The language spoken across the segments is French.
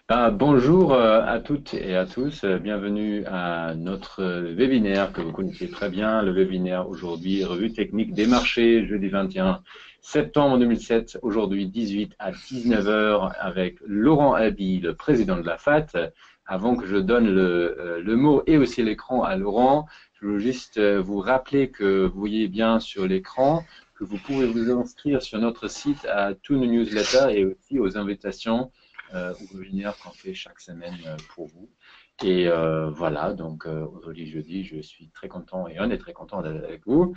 Bonjour à toutes et à tous. Bienvenue à notre webinaire que vous connaissez très bien. Le webinaire aujourd'hui, revue technique des marchés, jeudi 21 septembre 2007, aujourd'hui 18 à 19 heures avec Laurent Haby, le président de la FAT. Avant que je donne le mot et aussi l'écran à Laurent, je veux juste vous rappeler que vous voyez bien sur l'écran que vous pouvez vous inscrire sur notre site à tous nos newsletters et aussi aux invitations au webinaire qu'on fait chaque semaine pour vous. Et voilà, donc aujourd'hui jeudi, je suis très content et on est très content d'être avec vous.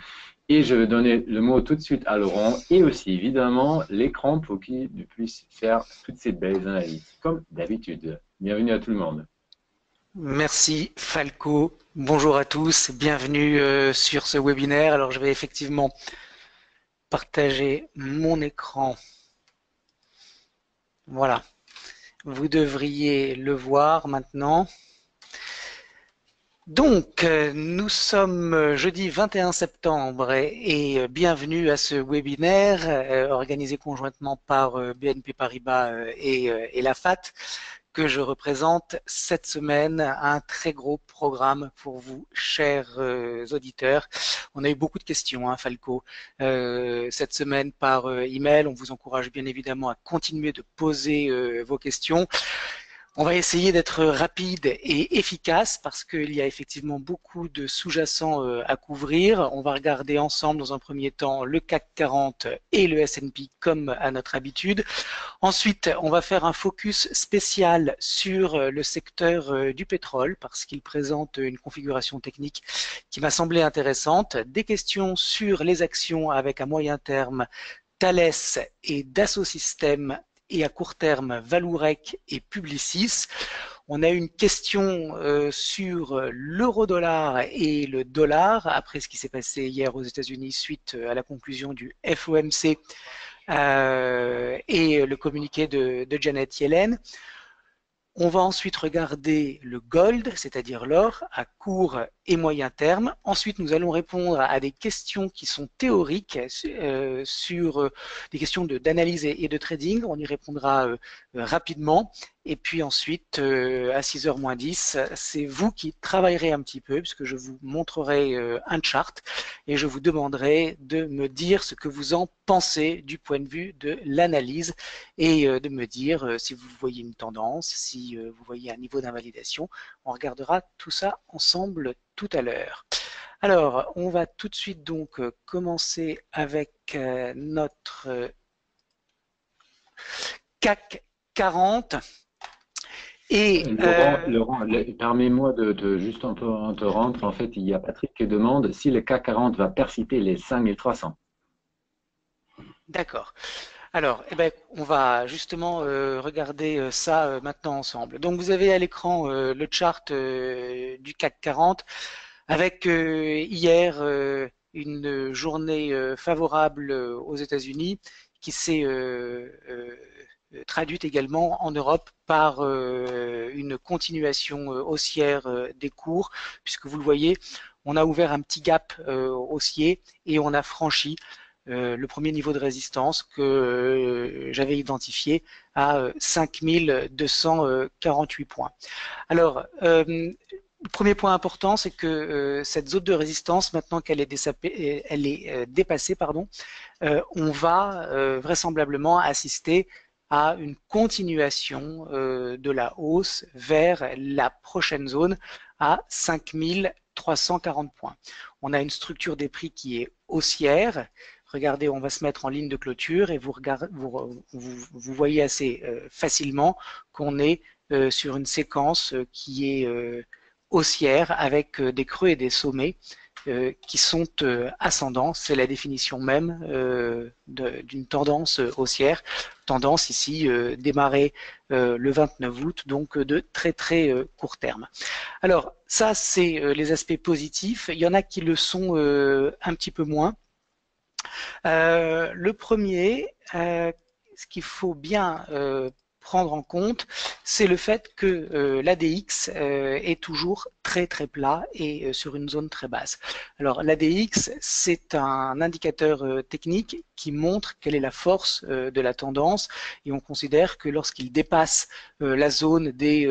Et je vais donner le mot tout de suite à Laurent et aussi évidemment l'écran pour qu'il puisse faire toutes ces belles analyses, comme d'habitude. Bienvenue à tout le monde. Merci Falco. Bonjour à tous, bienvenue sur ce webinaire. Alors je vais effectivement partager mon écran. Voilà, vous devriez le voir maintenant. Donc, nous sommes jeudi 21 septembre et bienvenue à ce webinaire organisé conjointement par BNP Paribas et la FAT, que je représente cette semaine. Un très gros programme pour vous, chers auditeurs. On a eu beaucoup de questions, hein, Falco, cette semaine par email. On vous encourage bien évidemment à continuer de poser vos questions. On va essayer d'être rapide et efficace parce qu'il y a effectivement beaucoup de sous-jacents à couvrir. On va regarder ensemble dans un premier temps le CAC 40 et le S&P comme à notre habitude. Ensuite, on va faire un focus spécial sur le secteur du pétrole parce qu'il présente une configuration technique qui m'a semblé intéressante. Des questions sur les actions avec à moyen terme Thales et Dassault Systèmes et à court terme Vallourec et Publicis. On a une question sur l'euro-dollar et le dollar après ce qui s'est passé hier aux États-Unis suite à la conclusion du FOMC et le communiqué de Janet Yellen. On va ensuite regarder le gold, c'est-à-dire l'or, à court et moyen terme. Ensuite, nous allons répondre à des questions qui sont théoriques sur des questions d'analyse et de trading. On y répondra rapidement. Et puis ensuite, à 6h moins 10, c'est vous qui travaillerez un petit peu, puisque je vous montrerai un chart et je vous demanderai de me dire ce que vous en pensez du point de vue de l'analyse et de me dire si vous voyez une tendance, si vous voyez un niveau d'invalidation. On regardera tout ça ensemble tout à l'heure. Alors, on va tout de suite donc commencer avec notre CAC 40. Et Laurent, permets-moi de juste interrompre. En fait, il y a Patrick qui demande si le CAC 40 va persister les 5300. d'accord. Alors, eh ben, on va justement regarder ça maintenant ensemble. Donc, vous avez à l'écran le chart du CAC 40 avec hier une journée favorable aux États-Unis qui s'est traduite également en Europe par une continuation haussière des cours, puisque vous le voyez, on a ouvert un petit gap haussier et on a franchi le premier niveau de résistance que j'avais identifié à 5248 points. Alors, le premier point important, c'est que cette zone de résistance, maintenant qu'elle est dépassée, pardon, on va vraisemblablement assister à une continuation de la hausse vers la prochaine zone à 5340 points. On a une structure des prix qui est haussière. Regardez, on va se mettre en ligne de clôture et vous voyez assez facilement qu'on est sur une séquence qui est haussière avec des creux et des sommets qui sont ascendants. C'est la définition même d'une tendance haussière. Tendance ici démarrée le 29 août, donc de très très court terme. Alors ça, c'est les aspects positifs. Il y en a qui le sont un petit peu moins. Le premier, ce qu'il faut bien prendre en compte, c'est le fait que l'ADX est toujours très très plat et sur une zone très basse. Alors l'ADX, c'est un indicateur technique qui montre quelle est la force de la tendance, et on considère que lorsqu'il dépasse la zone des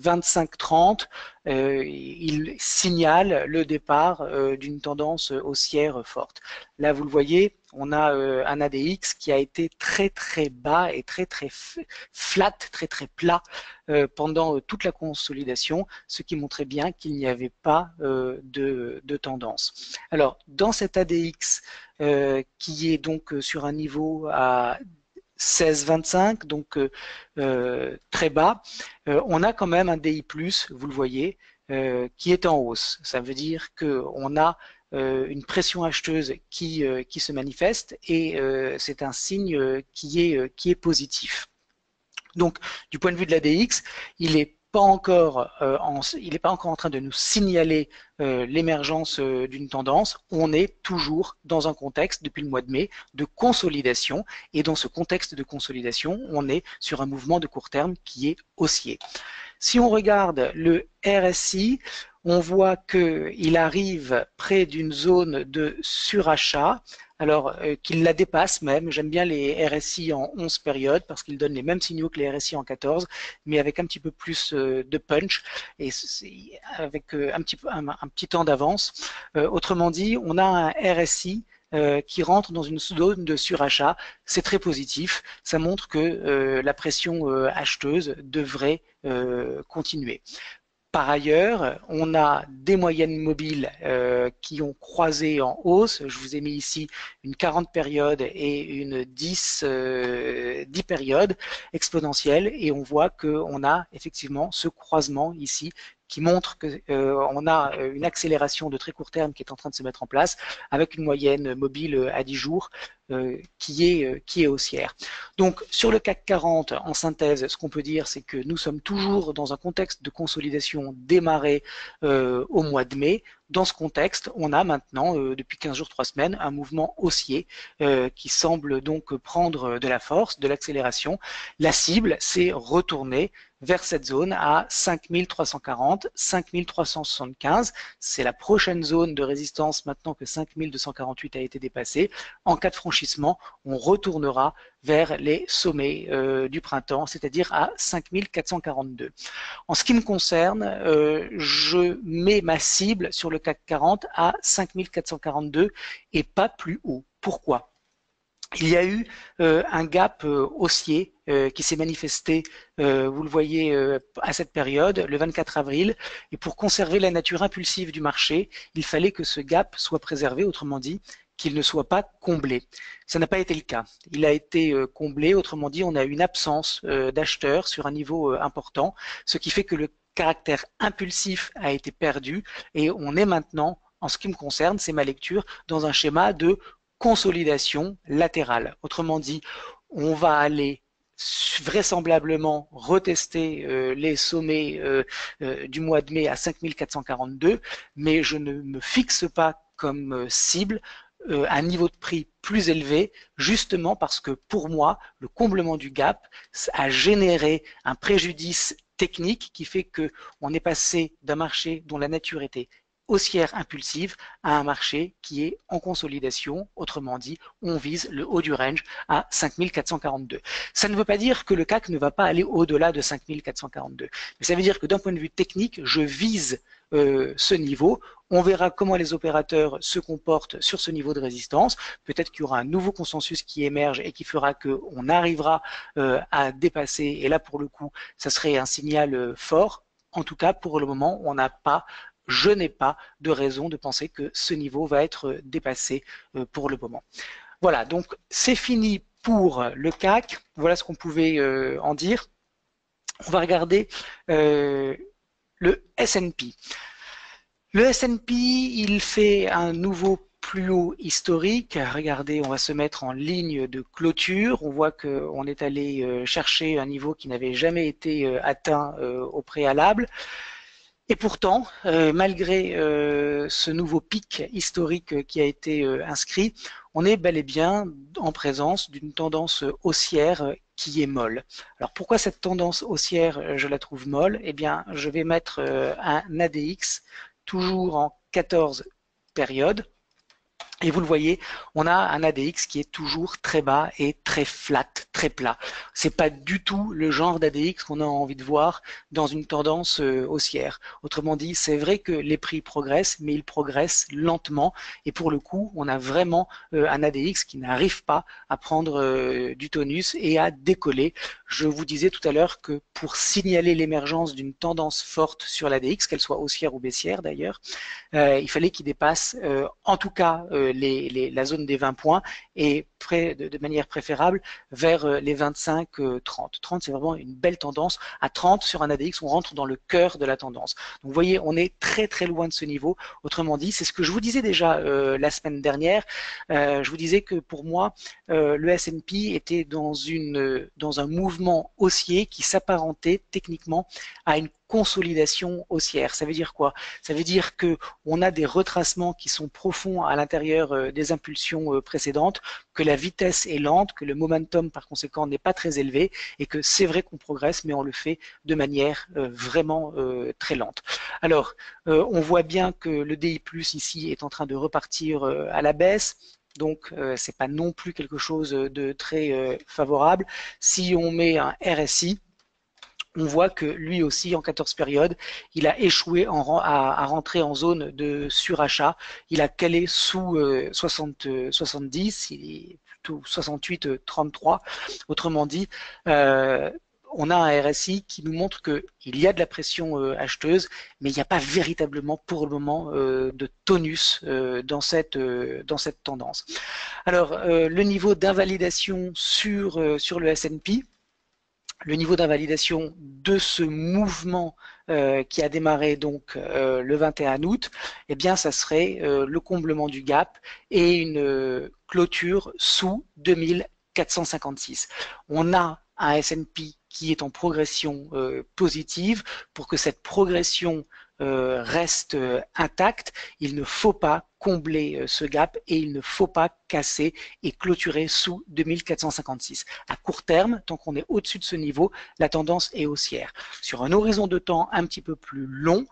25-30, il signale le départ d'une tendance haussière forte. Là, vous le voyez, on a un ADX qui a été très très bas et très très flat, très très plat pendant toute la consolidation, ce qui montrait bien qu'il n'y avait pas de tendance. Alors, dans cet ADX qui est donc sur un niveau à 16,25, donc très bas, on a quand même un DI+, vous le voyez, qui est en hausse. Ça veut dire qu'on a une pression acheteuse qui se manifeste, et c'est un signe qui est positif. Donc, du point de vue de l'ADX, il n'est pas encore en train de nous signaler l'émergence d'une tendance. On est toujours dans un contexte, depuis le mois de mai, de consolidation, et dans ce contexte de consolidation, on est sur un mouvement de court terme qui est haussier. Si on regarde le RSI, on voit qu'il arrive près d'une zone de surachat, alors qu'il la dépasse même. J'aime bien les RSI en 11 périodes parce qu'ils donnent les mêmes signaux que les RSI en 14, mais avec un petit peu plus de punch et avec un petit temps d'avance. Autrement dit, on a un RSI qui rentre dans une zone de surachat. C'est très positif. Ça montre que la pression acheteuse devrait continuer. Par ailleurs, on a des moyennes mobiles qui ont croisé en hausse. Je vous ai mis ici une 40 périodes et une 10 périodes exponentielles, et on voit qu'on a effectivement ce croisement ici qui montre qu'on a une accélération de très court terme qui est en train de se mettre en place, avec une moyenne mobile à 10 jours qui est haussière. Donc sur le CAC 40, en synthèse, ce qu'on peut dire, c'est que nous sommes toujours dans un contexte de consolidation démarré au mois de mai. Dans ce contexte, on a maintenant, depuis 15 jours, 3 semaines, un mouvement haussier qui semble donc prendre de la force, de l'accélération. La cible, c'est retourner vers cette zone à 5340, 5375. C'est la prochaine zone de résistance maintenant que 5248 a été dépassée. En cas de franchissement, on retournera vers les sommets du printemps, c'est-à-dire à 5442. En ce qui me concerne, je mets ma cible sur le CAC 40 à 5442 et pas plus haut. Pourquoi ? Il y a eu un gap haussier qui s'est manifesté, vous le voyez à cette période, le 24 avril, et pour conserver la nature impulsive du marché, il fallait que ce gap soit préservé, autrement dit, qu'il ne soit pas comblé. Ça n'a pas été le cas. Il a été comblé, autrement dit, on a une absence d'acheteurs sur un niveau important, ce qui fait que le caractère impulsif a été perdu, et on est maintenant, en ce qui me concerne, c'est ma lecture, dans un schéma de consolidation latérale. Autrement dit, on va aller vraisemblablement retester les sommets du mois de mai à 5442, mais je ne me fixe pas comme cible un niveau de prix plus élevé, justement parce que pour moi, le comblement du gap a généré un préjudice technique qui fait qu'on est passé d'un marché dont la nature était haussière impulsive à un marché qui est en consolidation. Autrement dit, on vise le haut du range à 5442. Ça ne veut pas dire que le CAC ne va pas aller au-delà de 5442. Mais ça veut dire que d'un point de vue technique, je vise ce niveau. On verra comment les opérateurs se comportent sur ce niveau de résistance. Peut-être qu'il y aura un nouveau consensus qui émerge et qui fera qu'on arrivera à dépasser. Et là, pour le coup, ça serait un signal fort. En tout cas, pour le moment, je n'ai pas de raison de penser que ce niveau va être dépassé pour le moment. Voilà, donc c'est fini pour le CAC. Voilà ce qu'on pouvait en dire. On va regarder le S&P. Le S&P, il fait un nouveau plus haut historique. Regardez, on va se mettre en ligne de clôture. On voit qu'on est allé chercher un niveau qui n'avait jamais été atteint au préalable. Et pourtant, malgré ce nouveau pic historique qui a été inscrit, on est bel et bien en présence d'une tendance haussière qui est molle. Alors pourquoi cette tendance haussière, je la trouve molle? Eh bien, je vais mettre un ADX toujours en 14 périodes. Et vous le voyez, on a un ADX qui est toujours très bas et très flat, très plat. C'est pas du tout le genre d'ADX qu'on a envie de voir dans une tendance haussière. Autrement dit, c'est vrai que les prix progressent, mais ils progressent lentement. Et pour le coup, on a vraiment un ADX qui n'arrive pas à prendre du tonus et à décoller. Je vous disais tout à l'heure que pour signaler l'émergence d'une tendance forte sur l'ADX, qu'elle soit haussière ou baissière d'ailleurs, il fallait qu'il dépasse en tout cas la zone des 20 points et de manière préférable vers les 25-30. 30, c'est vraiment une belle tendance. À 30, sur un ADX, on rentre dans le cœur de la tendance. Donc vous voyez, on est très très loin de ce niveau. Autrement dit, c'est ce que je vous disais déjà la semaine dernière. Je vous disais que pour moi, le S&P était dans un mouvement haussier qui s'apparentait techniquement à une consolidation haussière. Ça veut dire quoi? Ça veut dire que on a des retracements qui sont profonds à l'intérieur des impulsions précédentes, que la vitesse est lente, que le momentum par conséquent n'est pas très élevé et que c'est vrai qu'on progresse, mais on le fait de manière vraiment très lente. Alors, on voit bien que le DI+ ici est en train de repartir à la baisse. Donc, c'est pas non plus quelque chose de très favorable. Si on met un RSI, on voit que lui aussi, en 14 périodes, il a échoué à rentrer en zone de surachat. Il a calé sous 70, il est plutôt 68-33. Autrement dit, on a un RSI qui nous montre qu'il y a de la pression acheteuse, mais il n'y a pas véritablement pour le moment de tonus dans cette tendance. Alors, le niveau d'invalidation sur le S&P, le niveau d'invalidation de ce mouvement qui a démarré donc le 21 août, eh bien, ça serait le comblement du gap et une clôture sous 2456. On a un S&P qui est en progression positive. Pour que cette progression reste intacte, il ne faut pas combler ce gap et il ne faut pas casser et clôturer sous 2456. À court terme, tant qu'on est au-dessus de ce niveau, la tendance est haussière. Sur un horizon de temps un petit peu plus long,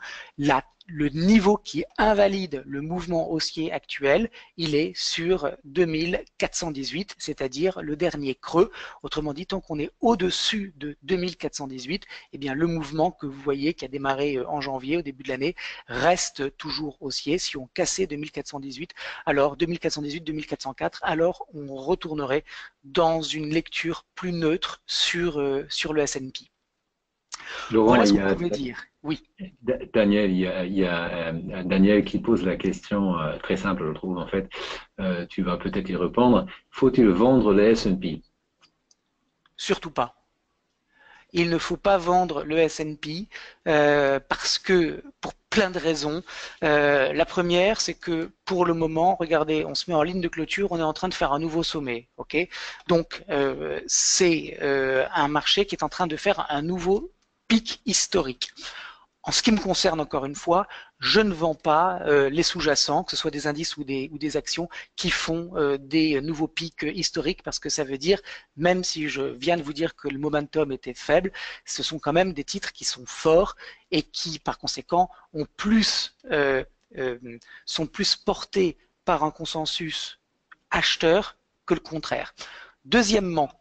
le niveau qui invalide le mouvement haussier actuel, il est sur 2418, c'est-à-dire le dernier creux. Autrement dit, tant qu'on est au-dessus de 2418, eh bien, le mouvement que vous voyez qui a démarré en janvier, au début de l'année, reste toujours haussier. Si on cassait 2418, alors 2418, 2404, alors on retournerait dans une lecture plus neutre sur le S&P. Laurent, Voilà ce qu'on pouvait dire. Oui. Daniel, il y a Daniel qui pose la question très simple, je trouve. En fait, tu vas peut-être y répondre. Faut-il vendre les S&P? Surtout pas. Il ne faut pas vendre le S&P parce que, pour plein de raisons. La première, c'est que pour le moment, regardez, on se met en ligne de clôture, on est en train de faire un nouveau sommet. Ok, donc, c'est un marché qui est en train de faire un nouveau pic historique. En ce qui me concerne, encore une fois, je ne vends pas les sous-jacents, que ce soit des indices ou des actions, qui font des nouveaux pics historiques, parce que ça veut dire, même si je viens de vous dire que le momentum était faible, ce sont quand même des titres qui sont forts et qui, par conséquent, sont plus portés par un consensus acheteur que le contraire. Deuxièmement,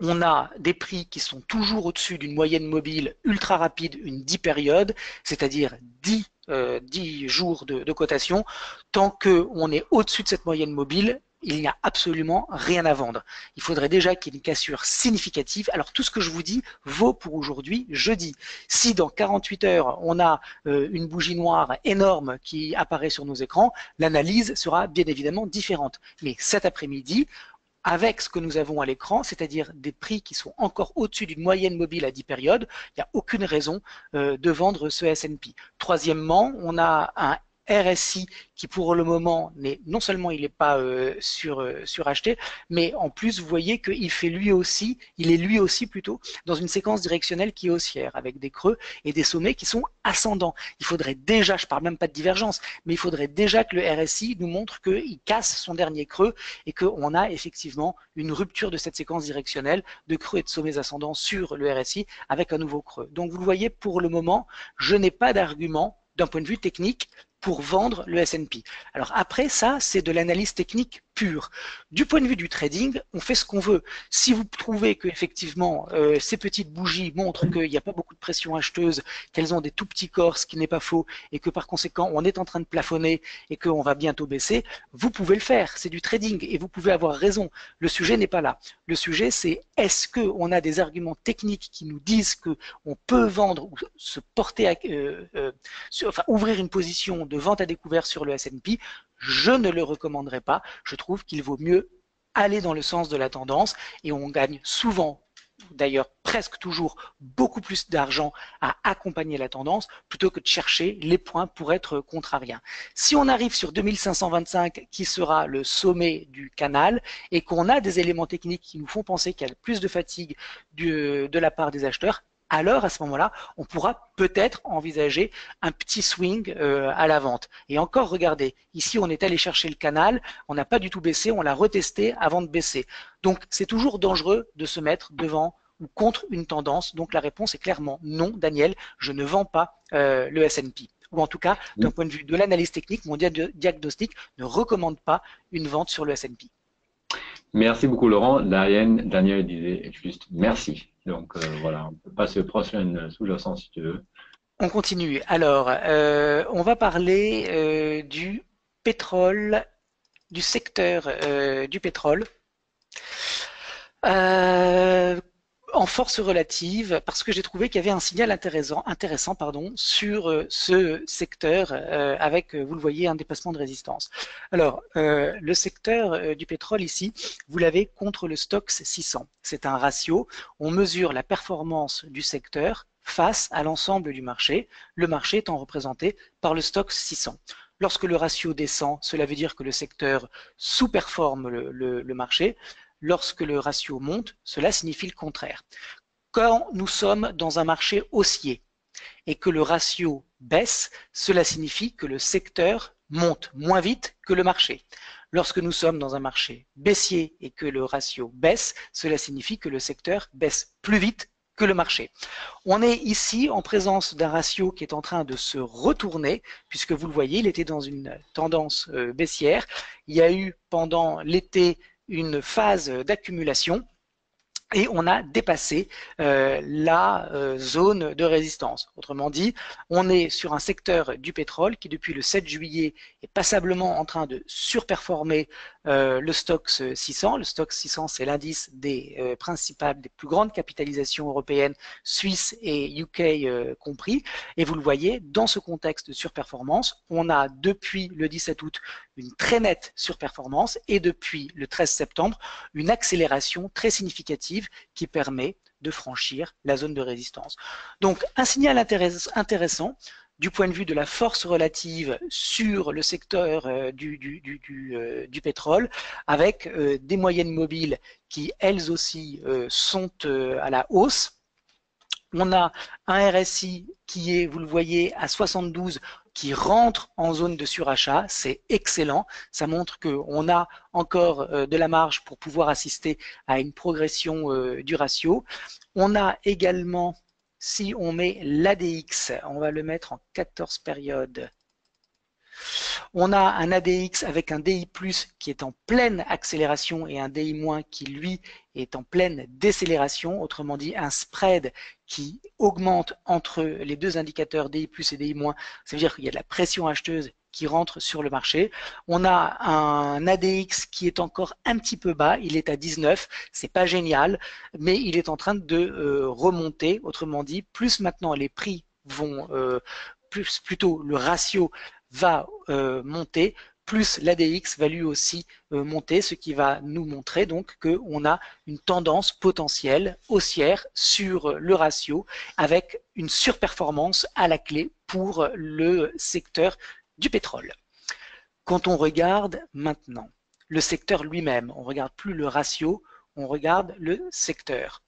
on a des prix qui sont toujours au-dessus d'une moyenne mobile ultra rapide, une 10 périodes, c'est-à-dire 10 jours de cotation. Tant qu'on est au-dessus de cette moyenne mobile, il n'y a absolument rien à vendre. Il faudrait déjà qu'il y ait une cassure significative. Alors tout ce que je vous dis vaut pour aujourd'hui, jeudi. Si dans 48 heures, on a une bougie noire énorme qui apparaît sur nos écrans, l'analyse sera bien évidemment différente. Mais cet après-midi, avec ce que nous avons à l'écran, c'est-à-dire des prix qui sont encore au-dessus d'une moyenne mobile à 10 périodes, il n'y a aucune raison de vendre ce S&P. Troisièmement, on a un RSI qui pour le moment n'est non seulement il n'est pas suracheté, mais en plus vous voyez qu'il fait il est lui aussi plutôt dans une séquence directionnelle qui est haussière avec des creux et des sommets qui sont ascendants. Il faudrait déjà, je parle même pas de divergence, mais il faudrait déjà que le RSI nous montre qu'il casse son dernier creux et qu'on a effectivement une rupture de cette séquence directionnelle de creux et de sommets ascendants sur le RSI avec un nouveau creux. Donc vous le voyez, pour le moment, je n'ai pas d'argument d'un point de vue technique pour vendre le S&P. Alors après, ça, c'est de l'analyse technique pure. Du point de vue du trading, on fait ce qu'on veut. Si vous trouvez que effectivement ces petites bougies montrent qu'il n'y a pas beaucoup de pression acheteuse, qu'elles ont des tout petits corps, ce qui n'est pas faux, et que par conséquent on est en train de plafonner et qu'on va bientôt baisser, vous pouvez le faire. C'est du trading et vous pouvez avoir raison. Le sujet n'est pas là. Le sujet, c'est est-ce qu'on a des arguments techniques qui nous disent qu'on peut vendre ou se porter à, enfin, ouvrir une position de vente à découvert sur le S&P. Je ne le recommanderais pas. Je trouve qu'il vaut mieux aller dans le sens de la tendance et on gagne souvent, d'ailleurs presque toujours, beaucoup plus d'argent à accompagner la tendance plutôt que de chercher les points pour être contrarien. Si on arrive sur 2525 qui sera le sommet du canal et qu'on a des éléments techniques qui nous font penser qu'il y a plus de fatigue de la part des acheteurs, alors à ce moment-là, on pourra peut-être envisager un petit swing à la vente. Et encore, regardez, ici on est allé chercher le canal, on n'a pas du tout baissé, on l'a retesté avant de baisser. Donc c'est toujours dangereux de se mettre devant ou contre une tendance. Donc la réponse est clairement non, Daniel, je ne vends pas le S&P. Ou en tout cas, d'un point de vue de l'analyse technique, mon diagnostic ne recommande pas une vente sur le S&P. Merci beaucoup, Laurent. Daniel disait juste merci. Donc voilà, on peut passer au prochain sous-jacent si tu veux. On continue. Alors, on va parler du pétrole, du secteur du pétrole. En force relative, parce que j'ai trouvé qu'il y avait un signal intéressant sur ce secteur avec, vous le voyez, un dépassement de résistance. Alors, le secteur du pétrole ici, vous l'avez contre le Stoxx 600. C'est un ratio. On mesure la performance du secteur face à l'ensemble du marché, le marché étant représenté par le Stoxx 600. Lorsque le ratio descend, cela veut dire que le secteur sous-performe le marché. Lorsque le ratio monte, cela signifie le contraire. Quand nous sommes dans un marché haussier et que le ratio baisse, cela signifie que le secteur monte moins vite que le marché. Lorsque nous sommes dans un marché baissier et que le ratio baisse, cela signifie que le secteur baisse plus vite que le marché. On est ici en présence d'un ratio qui est en train de se retourner, puisque vous le voyez, il était dans une tendance baissière. Il y a eu pendant l'été une phase d'accumulation et on a dépassé la zone de résistance. Autrement dit, on est sur un secteur du pétrole qui, depuis le 7 juillet, est passablement en train de surperformer le Stoxx 600. Le Stoxx 600, c'est l'indice des principales, des plus grandes capitalisations européennes, Suisse et UK compris. Et vous le voyez, dans ce contexte de surperformance, on a depuis le 17 août une très nette surperformance et depuis le 13 septembre, une accélération très significative qui permet de franchir la zone de résistance. Donc un signal intéressant du point de vue de la force relative sur le secteur du pétrole, avec des moyennes mobiles qui elles aussi sont à la hausse. On a un RSI qui est, vous le voyez, à 72, qui rentre en zone de surachat. C'est excellent. Ça montre qu'on a encore de la marge pour pouvoir assister à une progression du ratio. On a également, si on met l'ADX, on va le mettre en 14 périodes. On a un ADX avec un DI+, qui est en pleine accélération et un DI- qui, lui, est en pleine décélération. Autrement dit, un spread qui augmente entre les deux indicateurs DI+, et DI-. Ça veut dire qu'il y a de la pression acheteuse qui rentre sur le marché. On a un ADX qui est encore un petit peu bas, il est à 19, c'est pas génial, mais il est en train de remonter. Autrement dit, plus maintenant les prix vont, plutôt le ratio va monter, plus l'ADX va lui aussi monter, ce qui va nous montrer donc qu'on a une tendance potentielle haussière sur le ratio avec une surperformance à la clé pour le secteur du pétrole. Quand on regarde maintenant le secteur lui-même, on ne regarde plus le ratio, on regarde le secteur.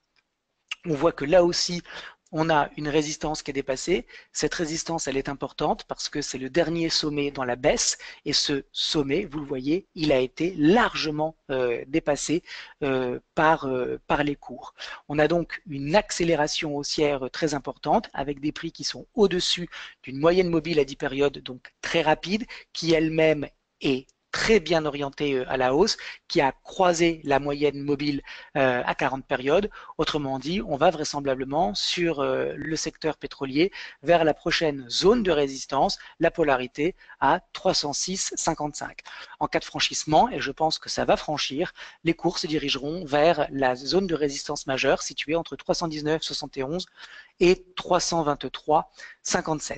On voit que là aussi, on a une résistance qui est dépassée. Cette résistance, elle est importante parce que c'est le dernier sommet dans la baisse. Et ce sommet, vous le voyez, il a été largement dépassé par les cours. On a donc une accélération haussière très importante avec des prix qui sont au-dessus d'une moyenne mobile à 10 périodes, donc très rapide, qui elle-même est très bien orienté à la hausse, qui a croisé la moyenne mobile à 40 périodes. Autrement dit, on va vraisemblablement sur le secteur pétrolier vers la prochaine zone de résistance, la polarité à 306,55. En cas de franchissement, et je pense que ça va franchir, les cours se dirigeront vers la zone de résistance majeure située entre 319,71 et 323,57.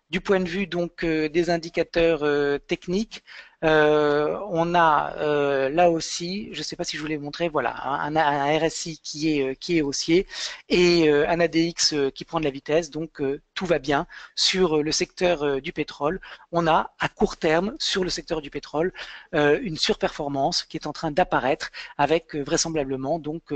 Du point de vue donc des indicateurs techniques, on a là aussi, je ne sais pas si je vous l'ai montré, voilà, un RSI qui est haussier et un ADX qui prend de la vitesse, donc tout va bien sur le secteur du pétrole. On a à court terme sur le secteur du pétrole une surperformance qui est en train d'apparaître avec vraisemblablement donc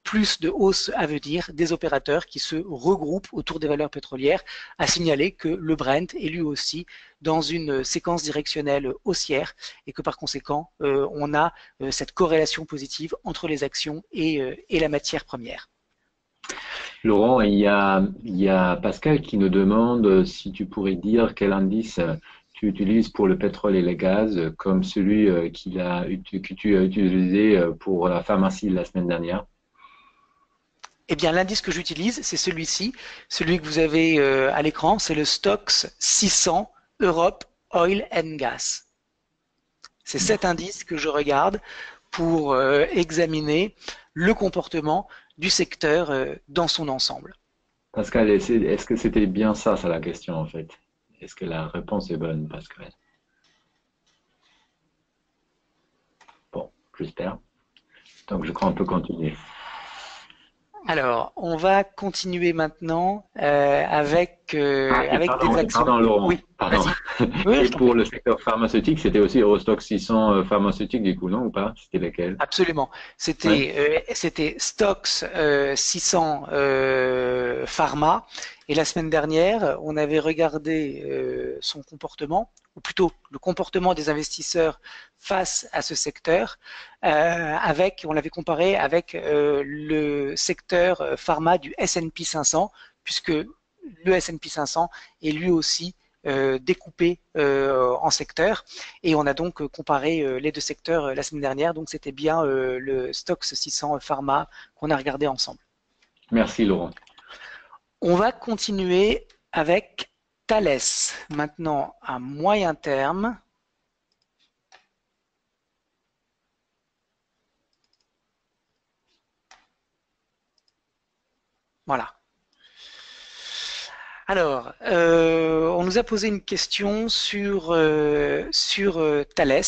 plus de hausse à venir des opérateurs qui se regroupent autour des valeurs pétrolières. À signaler que le Brent est lui aussi dans une séquence directionnelle haussière et que par conséquent, on a cette corrélation positive entre les actions et la matière première. Laurent, il y a Pascal qui nous demande si tu pourrais dire quel indice tu utilises pour le pétrole et le gaz comme celui que tu as utilisé pour la pharmacie la semaine dernière. Eh bien, l'indice que j'utilise, c'est celui-ci, celui que vous avez à l'écran, c'est le Stoxx 600 Europe Oil and Gas. C'est cet indice que je regarde pour examiner le comportement du secteur dans son ensemble. Pascal, est-ce que c'était bien ça, c'est la question en fait? Est-ce que la réponse est bonne, Pascal? Bon, j'espère. Donc, je crois qu'on peut continuer. Alors, on va continuer maintenant avec des actions. Pardon, Laurent. Oui, pardon. Oui, et pour le secteur pharmaceutique, c'était aussi Eurostoxx 600 pharmaceutique du coup, non ou pas? C'était lesquels? Absolument. C'était Stoxx 600 Pharma. Et la semaine dernière, on avait regardé son comportement, ou plutôt le comportement des investisseurs face à ce secteur, on l'avait comparé avec le secteur pharma du S&P 500, puisque le S&P 500 est lui aussi découpé en secteurs et on a donc comparé les deux secteurs la semaine dernière, donc c'était bien le Stoxx 600 Pharma qu'on a regardé ensemble. Merci Laurent. On va continuer avec Thales, maintenant à moyen terme. Voilà. Alors, on nous a posé une question sur Thales.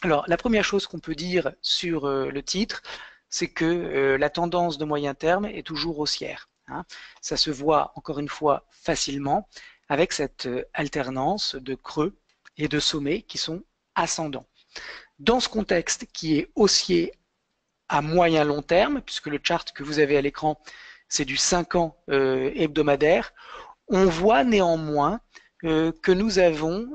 Alors, la première chose qu'on peut dire sur le titre, c'est que la tendance de moyen terme est toujours haussière. Hein. Ça se voit encore une fois facilement avec cette alternance de creux et de sommets qui sont ascendants. Dans ce contexte qui est haussier à moyen long terme, puisque le chart que vous avez à l'écran, c'est du 5 ans hebdomadaire, on voit néanmoins que nous avons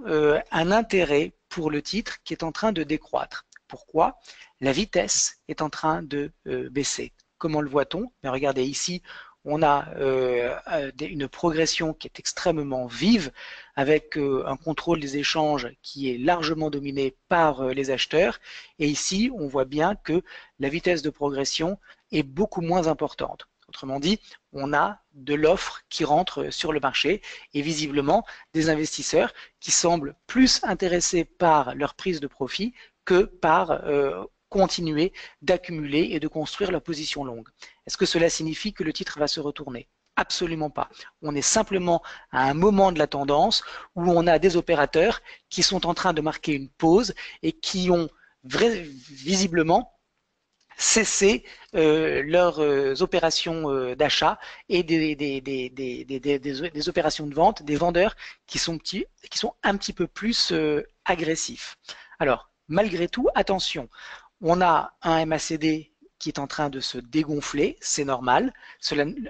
un intérêt pour le titre qui est en train de décroître. Pourquoi? La vitesse est en train de baisser. Comment le voit-on? Regardez ici, on a une progression qui est extrêmement vive avec un contrôle des échanges qui est largement dominé par les acheteurs. Et ici, on voit bien que la vitesse de progression est beaucoup moins importante. Autrement dit, on a de l'offre qui rentre sur le marché et visiblement des investisseurs qui semblent plus intéressés par leur prise de profit que par continuer d'accumuler et de construire leur position longue. Est-ce que cela signifie que le titre va se retourner? Absolument pas. On est simplement à un moment de la tendance où on a des opérateurs qui sont en train de marquer une pause et qui ont visiblement cesser leurs opérations d'achat et des opérations de vente, des vendeurs qui sont un petit peu plus agressifs. Alors, malgré tout, attention, on a un MACD qui est en train de se dégonfler, c'est normal.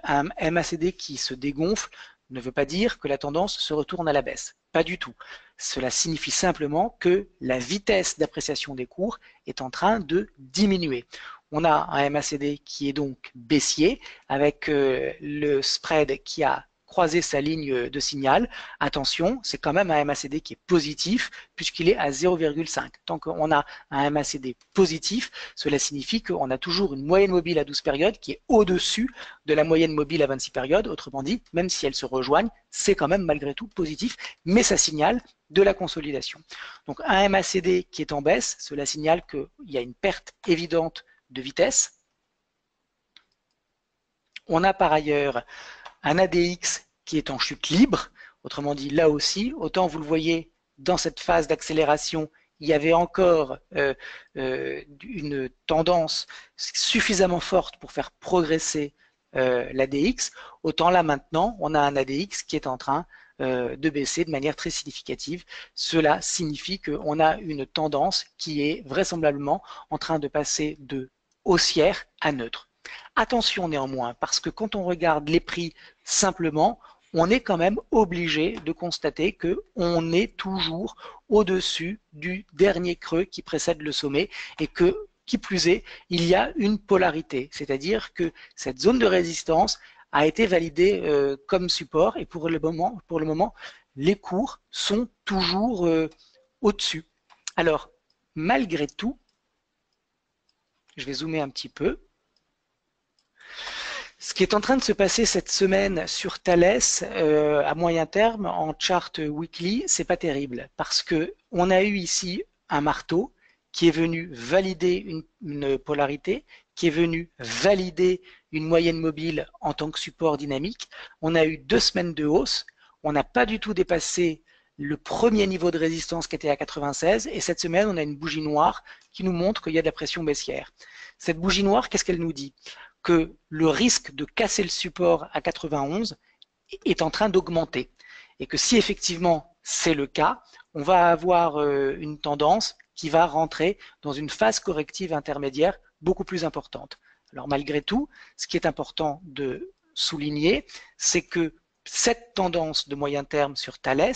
Un MACD qui se dégonfle ne veut pas dire que la tendance se retourne à la baisse. Pas du tout. Cela signifie simplement que la vitesse d'appréciation des cours est en train de diminuer. On a un MACD qui est donc baissier avec le spread qui a croisé sa ligne de signal. Attention, c'est quand même un MACD qui est positif puisqu'il est à 0,5. Tant qu'on a un MACD positif, cela signifie qu'on a toujours une moyenne mobile à 12 périodes qui est au-dessus de la moyenne mobile à 26 périodes. Autrement dit, même si elles se rejoignent, c'est quand même malgré tout positif, mais ça signale de la consolidation. Donc un MACD qui est en baisse, cela signale qu'il y a une perte évidente de vitesse. On a par ailleurs un ADX qui est en chute libre, autrement dit là aussi, autant vous le voyez dans cette phase d'accélération, il y avait encore une tendance suffisamment forte pour faire progresser l'ADX, autant là maintenant on a un ADX qui est en train de baisser de manière très significative. Cela signifie qu'on a une tendance qui est vraisemblablement en train de passer de haussière à neutre. Attention néanmoins, parce que quand on regarde les prix simplement, on est quand même obligé de constater qu'on est toujours au-dessus du dernier creux qui précède le sommet et que, qui plus est, il y a une polarité, c'est-à-dire que cette zone de résistance a été validée comme support et pour le moment, les cours sont toujours au-dessus. Alors, malgré tout, je vais zoomer un petit peu. Ce qui est en train de se passer cette semaine sur Thales à moyen terme en chart weekly, c'est pas terrible parce que on a eu ici un marteau qui est venu valider une polarité, qui est venu valider une moyenne mobile en tant que support dynamique. On a eu 2 semaines de hausse, on n'a pas du tout dépassé le premier niveau de résistance qui était à 96 et cette semaine on a une bougie noire qui nous montre qu'il y a de la pression baissière. Cette bougie noire, qu'est-ce qu'elle nous dit? Que le risque de casser le support à 91 est en train d'augmenter et que si effectivement c'est le cas, on va avoir une tendance qui va rentrer dans une phase corrective intermédiaire beaucoup plus importante. Alors malgré tout, ce qui est important de souligner, c'est que cette tendance de moyen terme sur Thales,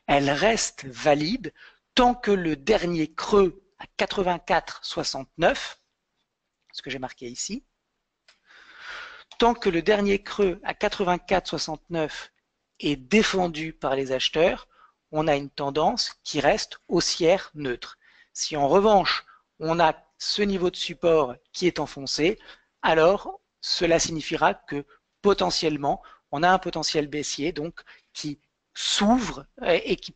elle reste valide tant que le dernier creux à 84,69, ce que j'ai marqué ici, tant que le dernier creux à 84,69 est défendu par les acheteurs, on a une tendance qui reste haussière neutre. Si en revanche, on a ce niveau de support qui est enfoncé, alors cela signifiera que potentiellement, on a un potentiel baissier donc qui s'ouvre et qui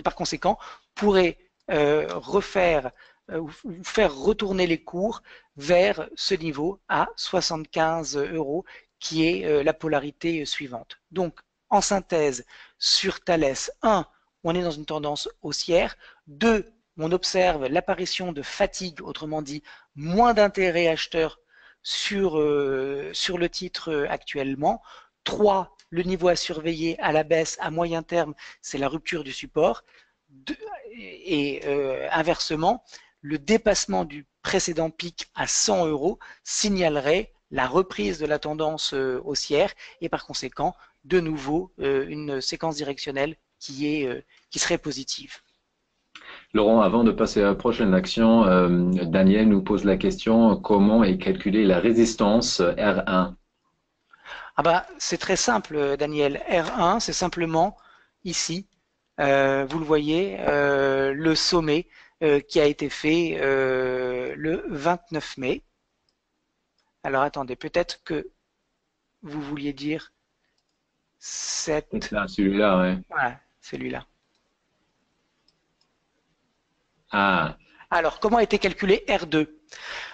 par conséquent pourrait refaire ou faire retourner les cours vers ce niveau à 75 € qui est la polarité suivante. Donc en synthèse, sur Thales, 1, on est dans une tendance haussière, 2, on observe l'apparition de fatigue, autrement dit moins d'intérêt acheteur sur le titre actuellement, 3, le niveau à surveiller à la baisse à moyen terme, c'est la rupture du support, et inversement, le dépassement du précédent pic à 100 € signalerait la reprise de la tendance haussière et par conséquent, de nouveau, une séquence directionnelle qui serait positive. Laurent, avant de passer à la prochaine action, Daniel nous pose la question, comment est calculée la résistance R1? Ah bah, c'est très simple, Daniel. R1, c'est simplement ici, vous le voyez, le sommet qui a été fait le 29 mai. Alors attendez, peut-être que vous vouliez dire celui-là, ouais. Voilà, celui-là. Ah. Alors, comment a été calculé R2?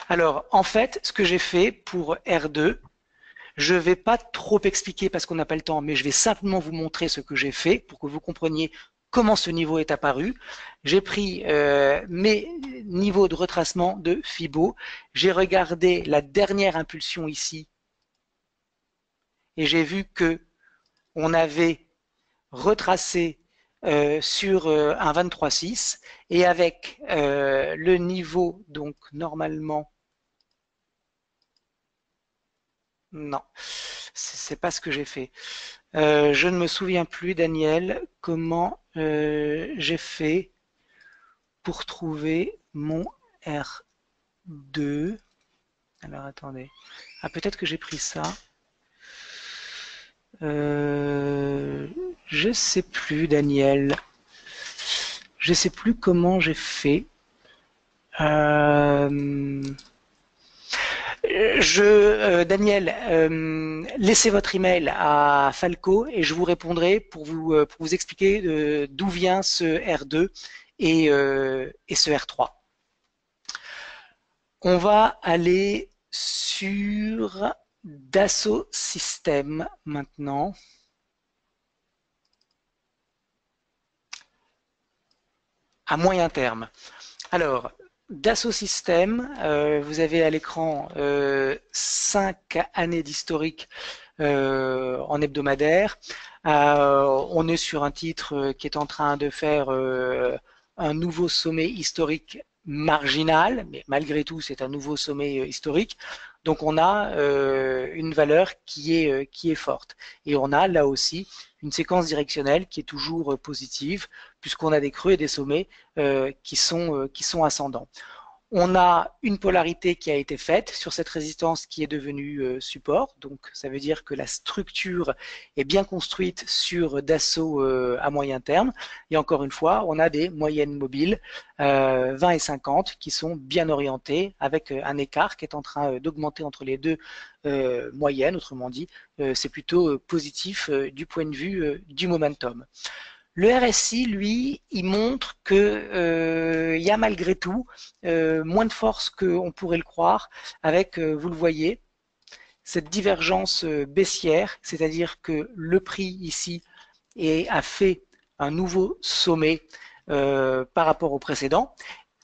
Alors, en fait, ce que j'ai fait pour R2, je ne vais pas trop expliquer parce qu'on n'a pas le temps, mais je vais simplement vous montrer ce que j'ai fait pour que vous compreniez comment ce niveau est apparu. J'ai pris mes niveaux de retracement de Fibo. J'ai regardé la dernière impulsion ici et j'ai vu que on avait retracé sur un 23,6 et avec le niveau, donc normalement, non, c'est pas ce que j'ai fait. Je ne me souviens plus, Daniel, comment j'ai fait pour trouver mon R2. Alors attendez. Ah, peut-être que j'ai pris ça. Je sais plus, Daniel. Je sais plus comment j'ai fait. Daniel, laissez votre email à Falco et je vous répondrai pour vous expliquer d'où vient ce R2 et ce R3. On va aller sur Dassault Systèmes maintenant. À moyen terme. Alors, Dassault Systèmes, vous avez à l'écran 5 années d'historique en hebdomadaire. On est sur un titre qui est en train de faire un nouveau sommet historique marginal, mais malgré tout c'est un nouveau sommet historique. Donc on a une valeur qui est forte. Et on a là aussi une séquence directionnelle qui est toujours positive, puisqu'on a des creux et des sommets qui sont ascendants. On a une polarité qui a été faite sur cette résistance qui est devenue support. Donc ça veut dire que la structure est bien construite sur Dassault à moyen terme. Et encore une fois, on a des moyennes mobiles 20 et 50 qui sont bien orientées avec un écart qui est en train d'augmenter entre les deux moyennes. Autrement dit, c'est plutôt positif du point de vue du momentum. Le RSI, lui, il montre que y a malgré tout moins de force qu'on pourrait le croire avec, vous le voyez, cette divergence baissière, c'est-à-dire que le prix ici a fait un nouveau sommet par rapport au précédent.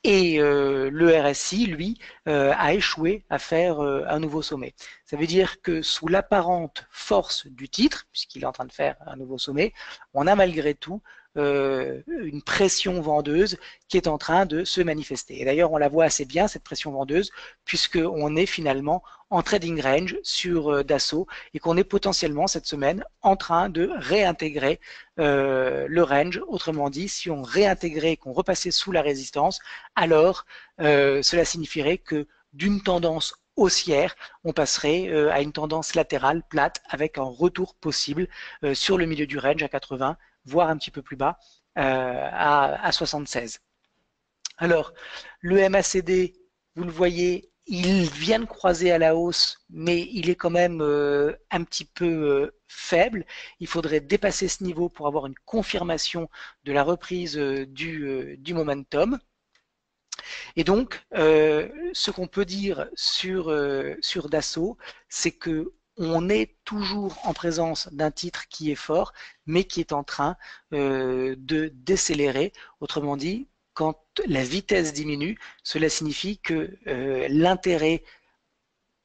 Et le RSI, lui, a échoué à faire un nouveau sommet. Ça veut dire que sous l'apparente force du titre, puisqu'il est en train de faire un nouveau sommet, on a malgré tout une pression vendeuse qui est en train de se manifester. Et d'ailleurs, on la voit assez bien, cette pression vendeuse, puisqu'on est finalement en trading range sur Dassault et qu'on est potentiellement cette semaine en train de réintégrer le range. Autrement dit, si on réintégrait et qu'on repassait sous la résistance, alors cela signifierait que d'une tendance haussière, on passerait à une tendance latérale plate avec un retour possible sur le milieu du range à 80, voire un petit peu plus bas à 76. Alors, le MACD, vous le voyez, il vient de croiser à la hausse, mais il est quand même un petit peu faible. Il faudrait dépasser ce niveau pour avoir une confirmation de la reprise du momentum. Et donc, ce qu'on peut dire sur Dassault, c'est que on est toujours en présence d'un titre qui est fort, mais qui est en train de décélérer. Autrement dit, quand la vitesse diminue, cela signifie que l'intérêt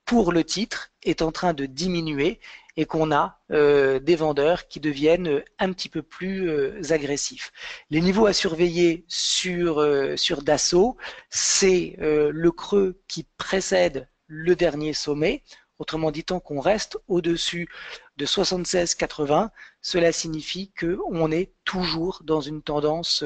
pour le titre est en train de diminuer et qu'on a des vendeurs qui deviennent un petit peu plus agressifs. Les niveaux à surveiller sur Dassault, c'est le creux qui précède le dernier sommet. Autrement dit, tant qu'on reste au-dessus de 76,80, cela signifie qu'on est toujours dans une tendance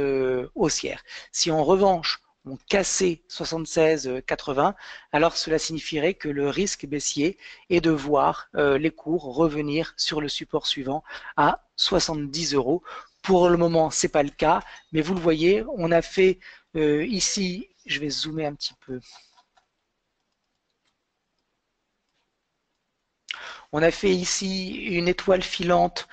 haussière. Si en revanche, on cassait 76,80, alors cela signifierait que le risque baissier est de voir les cours revenir sur le support suivant à 70 euros. Pour le moment, ce n'est pas le cas, mais vous le voyez, on a fait ici, je vais zoomer un petit peu. On a fait ici une étoile filante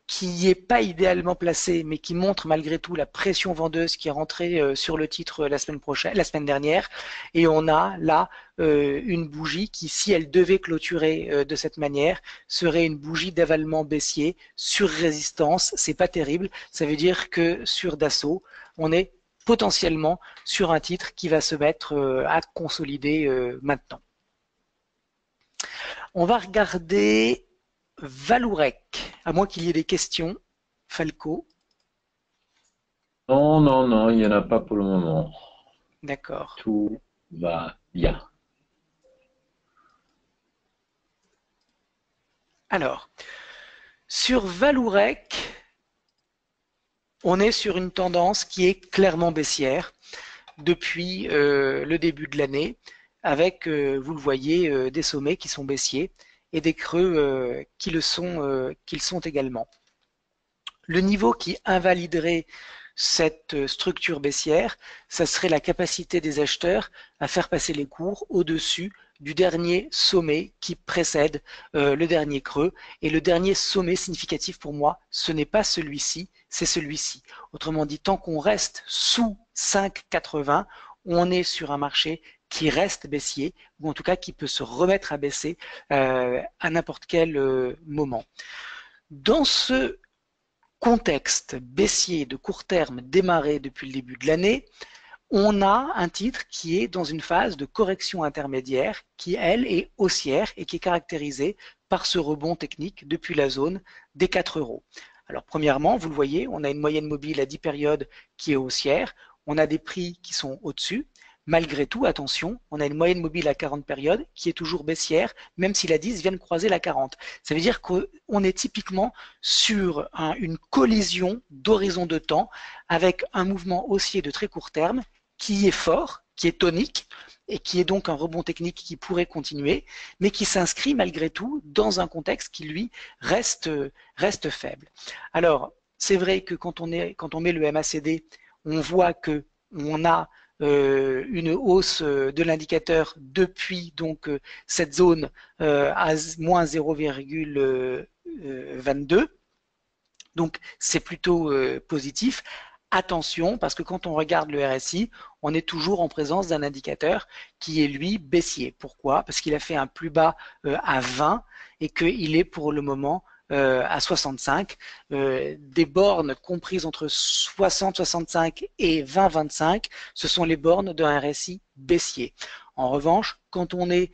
qui n'est pas idéalement placée, mais qui montre malgré tout la pression vendeuse qui est rentrée sur le titre la semaine dernière. Et on a là une bougie qui, si elle devait clôturer de cette manière, serait une bougie d'avalement baissier sur résistance. C'est pas terrible. Ça veut dire que sur Dassault, on est potentiellement sur un titre qui va se mettre à consolider maintenant. On va regarder Vallourec, à moins qu'il y ait des questions. Falco. Non, non, non, il n'y en a pas pour le moment. D'accord. Tout va bien. Alors, sur Vallourec, on est sur une tendance qui est clairement baissière depuis le début de l'année, avec, vous le voyez, des sommets qui sont baissiers et des creux qui sont également. Le niveau qui invaliderait cette structure baissière, ça serait la capacité des acheteurs à faire passer les cours au-dessus du dernier sommet qui précède le dernier creux. Et le dernier sommet significatif pour moi, ce n'est pas celui-ci, c'est celui-ci. Autrement dit, tant qu'on reste sous 5,80, on est sur un marché qui reste baissier, ou en tout cas qui peut se remettre à baisser à n'importe quel moment. Dans ce contexte baissier de court terme démarré depuis le début de l'année, on a un titre qui est dans une phase de correction intermédiaire qui, elle, est haussière et qui est caractérisée par ce rebond technique depuis la zone des 4 euros. Alors, premièrement, vous le voyez, on a une moyenne mobile à 10 périodes qui est haussière, on a des prix qui sont au-dessus. Malgré tout, attention, on a une moyenne mobile à 40 périodes qui est toujours baissière, même si la 10 vient de croiser la 40. Ça veut dire qu'on est typiquement sur une collision d'horizon de temps avec un mouvement haussier de très court terme qui est fort, qui est tonique, et qui est donc un rebond technique qui pourrait continuer, mais qui s'inscrit malgré tout dans un contexte qui, lui, reste faible. Alors, c'est vrai que quand on met le MACD, on voit que on a une hausse de l'indicateur depuis donc cette zone à moins 0,22. Donc c'est plutôt positif. Attention, parce que quand on regarde le RSI, on est toujours en présence d'un indicateur qui est lui baissier. Pourquoi? Parce qu'il a fait un plus bas à 20 et qu'il est pour le moment à 65. Des bornes comprises entre 60, 65 et 20, 25, ce sont les bornes d'un RSI baissier. En revanche, quand on est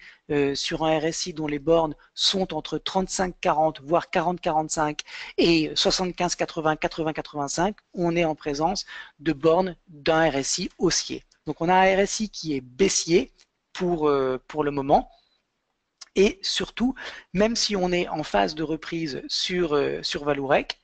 sur un RSI dont les bornes sont entre 35-40, voire 40-45 et 75-80, 80-85, on est en présence de bornes d'un RSI haussier. Donc on a un RSI qui est baissier pour le moment. Et surtout, même si on est en phase de reprise sur Vallourec,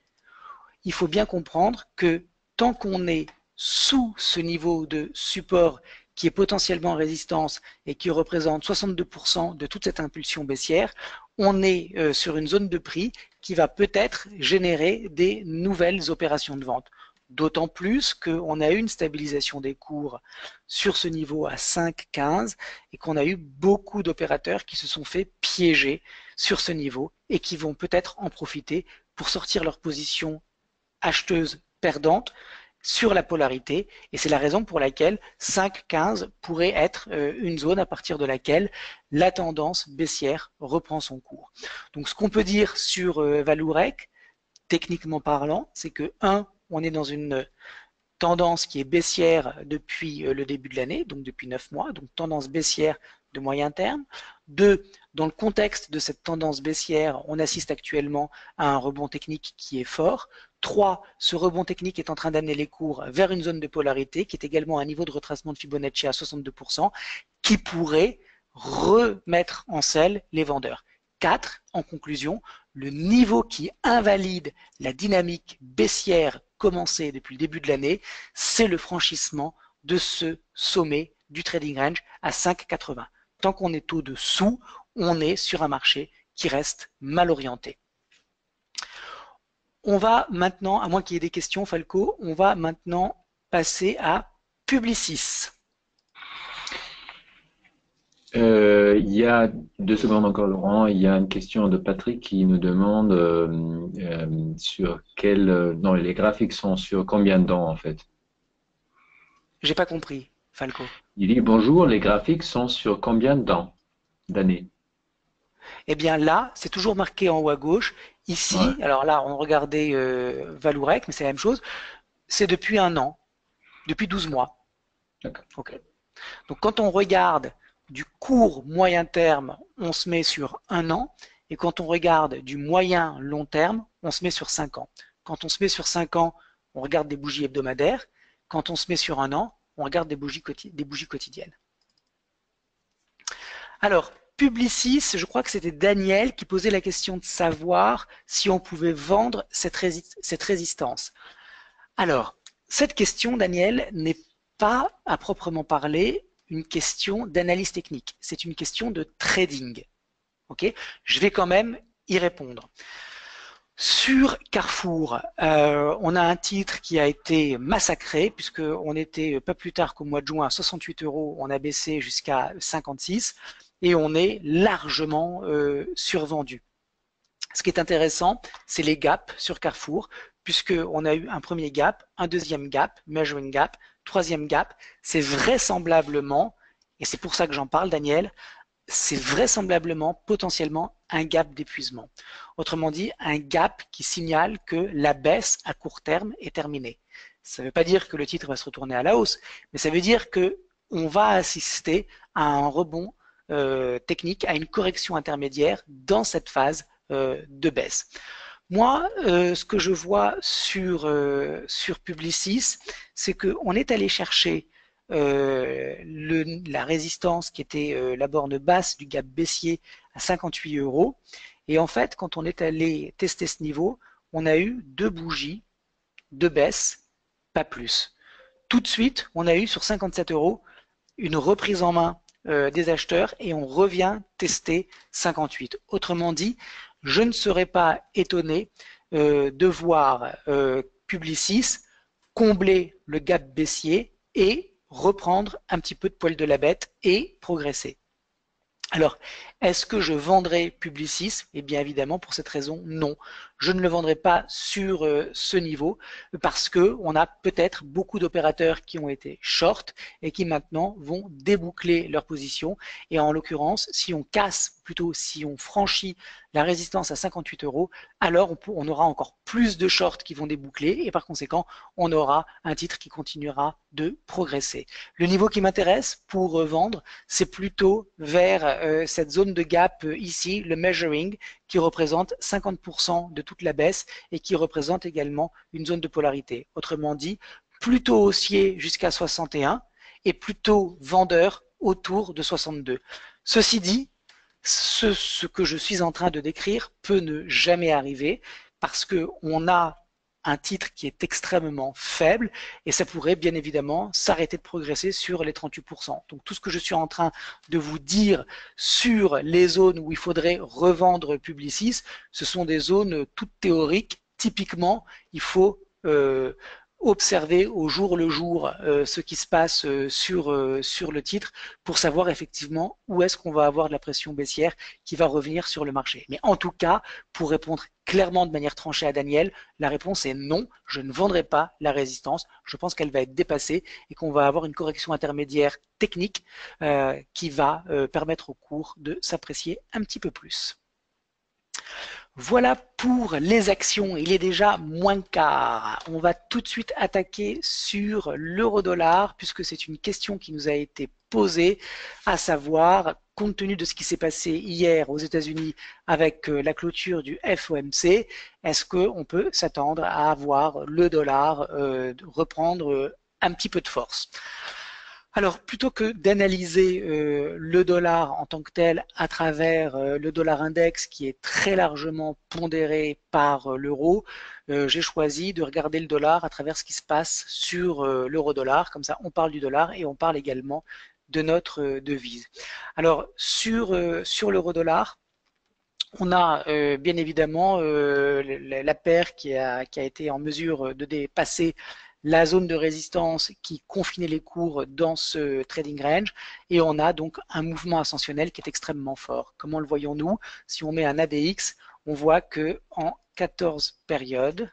il faut bien comprendre que tant qu'on est sous ce niveau de support qui est potentiellement en résistance et qui représente 62% de toute cette impulsion baissière, on est sur une zone de prix qui va peut-être générer des nouvelles opérations de vente. D'autant plus qu'on a eu une stabilisation des cours sur ce niveau à 5,15 et qu'on a eu beaucoup d'opérateurs qui se sont fait piéger sur ce niveau et qui vont peut-être en profiter pour sortir leur position acheteuse perdante sur la polarité, et c'est la raison pour laquelle 5,15 pourrait être une zone à partir de laquelle la tendance baissière reprend son cours. Donc ce qu'on peut dire sur Vallourec, techniquement parlant, c'est que 1, on est dans une tendance qui est baissière depuis le début de l'année, donc depuis 9 mois, donc tendance baissière de moyen terme. 2, dans le contexte de cette tendance baissière, on assiste actuellement à un rebond technique qui est fort. 3, ce rebond technique est en train d'amener les cours vers une zone de polarité qui est également un niveau de retracement de Fibonacci à 62% qui pourrait remettre en selle les vendeurs. 4, en conclusion, le niveau qui invalide la dynamique baissière commencée depuis le début de l'année, c'est le franchissement de ce sommet du trading range à 5,80. Tant qu'on est au-dessous, on est sur un marché qui reste mal orienté. On va maintenant, à moins qu'il y ait des questions, Falco, on va maintenant passer à Publicis. Il y a 2 secondes encore, Laurent. Il y a une question de Patrick qui nous demande sur quel. Non, les graphiques sont sur combien de dents en fait? J'ai pas compris, Falco. Il dit bonjour, les graphiques sont sur combien de dents d'années? Eh bien là, c'est toujours marqué en haut à gauche. Ouais, Ici, alors là, on regardait Valourec, mais c'est la même chose. C'est depuis un an, depuis 12 mois. d'accord. Ok. Donc quand on regarde du court moyen terme, on se met sur un an. Et quand on regarde du moyen long terme, on se met sur 5 ans. Quand on se met sur 5 ans, on regarde des bougies hebdomadaires. Quand on se met sur un an, on regarde des bougies quotidiennes. Alors, Publicis, je crois que c'était Daniel qui posait la question de savoir si on pouvait vendre cette résistance. Alors, cette question, Daniel, n'est pas à proprement parler une question d'analyse technique. C'est une question de trading. Ok, je vais quand même y répondre. Sur Carrefour, on a un titre qui a été massacré puisqu'on était pas plus tard qu'au mois de juin à 68 euros, on a baissé jusqu'à 56 et on est largement survendu. Ce qui est intéressant, c'est les gaps sur Carrefour, puisqu'on a eu un premier gap, un deuxième gap, measuring gap, troisième gap. C'est vraisemblablement, et c'est pour ça que j'en parle, Daniel, c'est vraisemblablement, potentiellement, un gap d'épuisement. Autrement dit, un gap qui signale que la baisse à court terme est terminée. Ça ne veut pas dire que le titre va se retourner à la hausse, mais ça veut dire que on va assister à un rebond technique, à une correction intermédiaire dans cette phase de baisse. Moi, ce que je vois sur Publicis, c'est qu'on est allé chercher la résistance qui était la borne basse du gap baissier à 58 euros. Et en fait, quand on est allé tester ce niveau, on a eu deux bougies de baisse, pas plus. Tout de suite, on a eu sur 57 euros une reprise en main des acheteurs et on revient tester 58. Autrement dit, je ne serais pas étonné de voir Publicis combler le gap baissier et reprendre un petit peu de poil de la bête et progresser. Alors, est-ce que je vendrai Publicis? Eh bien évidemment, pour cette raison, non. Je ne le vendrai pas sur ce niveau parce que on a peut-être beaucoup d'opérateurs qui ont été short et qui maintenant vont déboucler leur position. Et en l'occurrence, si on casse, plutôt si on franchit la résistance à 58 euros, alors on aura encore plus de shorts qui vont déboucler et par conséquent, on aura un titre qui continuera de progresser. Le niveau qui m'intéresse pour vendre, c'est plutôt vers cette zone de gap ici, le measuring, qui représente 50% de toute la baisse et qui représente également une zone de polarité. Autrement dit, plutôt haussier jusqu'à 61 et plutôt vendeur autour de 62. Ceci dit, ce que je suis en train de décrire peut ne jamais arriver parce qu'on a un titre qui est extrêmement faible et ça pourrait bien évidemment s'arrêter de progresser sur les 38%. Donc tout ce que je suis en train de vous dire sur les zones où il faudrait revendre Publicis, ce sont des zones toutes théoriques. Typiquement, il faut observer au jour le jour ce qui se passe sur le titre pour savoir effectivement où est-ce qu'on va avoir de la pression baissière qui va revenir sur le marché. Mais en tout cas, pour répondre clairement de manière tranchée à Daniel, la réponse est non, je ne vendrai pas la résistance. Je pense qu'elle va être dépassée et qu'on va avoir une correction intermédiaire technique qui va permettre au cours de s'apprécier un petit peu plus. Voilà pour les actions, il est déjà moins quart. On va tout de suite attaquer sur l'euro-dollar puisque c'est une question qui nous a été posée, à savoir, compte tenu de ce qui s'est passé hier aux États-Unis avec la clôture du FOMC, est-ce qu'on peut s'attendre à avoir le dollar reprendre un petit peu de force? Alors, plutôt que d'analyser le dollar en tant que tel à travers le dollar index qui est très largement pondéré par l'euro, j'ai choisi de regarder le dollar à travers ce qui se passe sur l'euro-dollar. Comme ça, on parle du dollar et on parle également de notre devise. Alors, sur l'euro-dollar, on a bien évidemment la paire qui a été en mesure de dépasser la zone de résistance qui confinait les cours dans ce trading range, et on a donc un mouvement ascensionnel qui est extrêmement fort. Comment le voyons-nous? Si on met un ADX, on voit que en 14 périodes,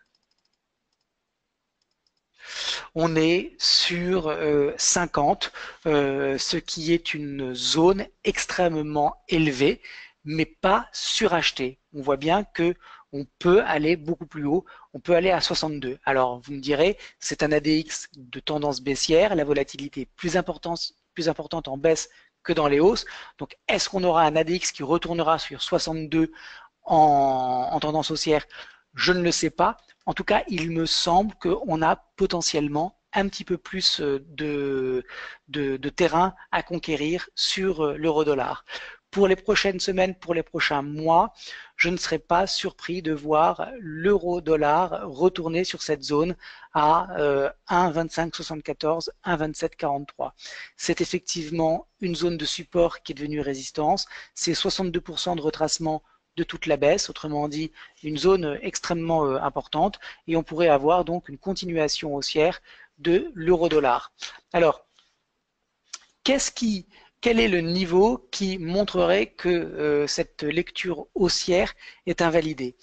on est sur 50, ce qui est une zone extrêmement élevée, mais pas surachetée. On voit bien que on peut aller beaucoup plus haut, on peut aller à 62. Alors vous me direz, c'est un ADX de tendance baissière, la volatilité est plus importante en baisse que dans les hausses. Donc est-ce qu'on aura un ADX qui retournera sur 62 en tendance haussière? Je ne le sais pas. En tout cas, il me semble qu'on a potentiellement un petit peu plus de terrain à conquérir sur l'euro-dollar. Pour les prochaines semaines, pour les prochains mois, je ne serais pas surpris de voir l'euro-dollar retourner sur cette zone à 1,2574, 1,2743. C'est effectivement une zone de support qui est devenue résistance. C'est 62% de retracement de toute la baisse, autrement dit une zone extrêmement importante, et on pourrait avoir donc une continuation haussière de l'euro-dollar. Alors, quel est le niveau qui montrerait que cette lecture haussière est invalidée?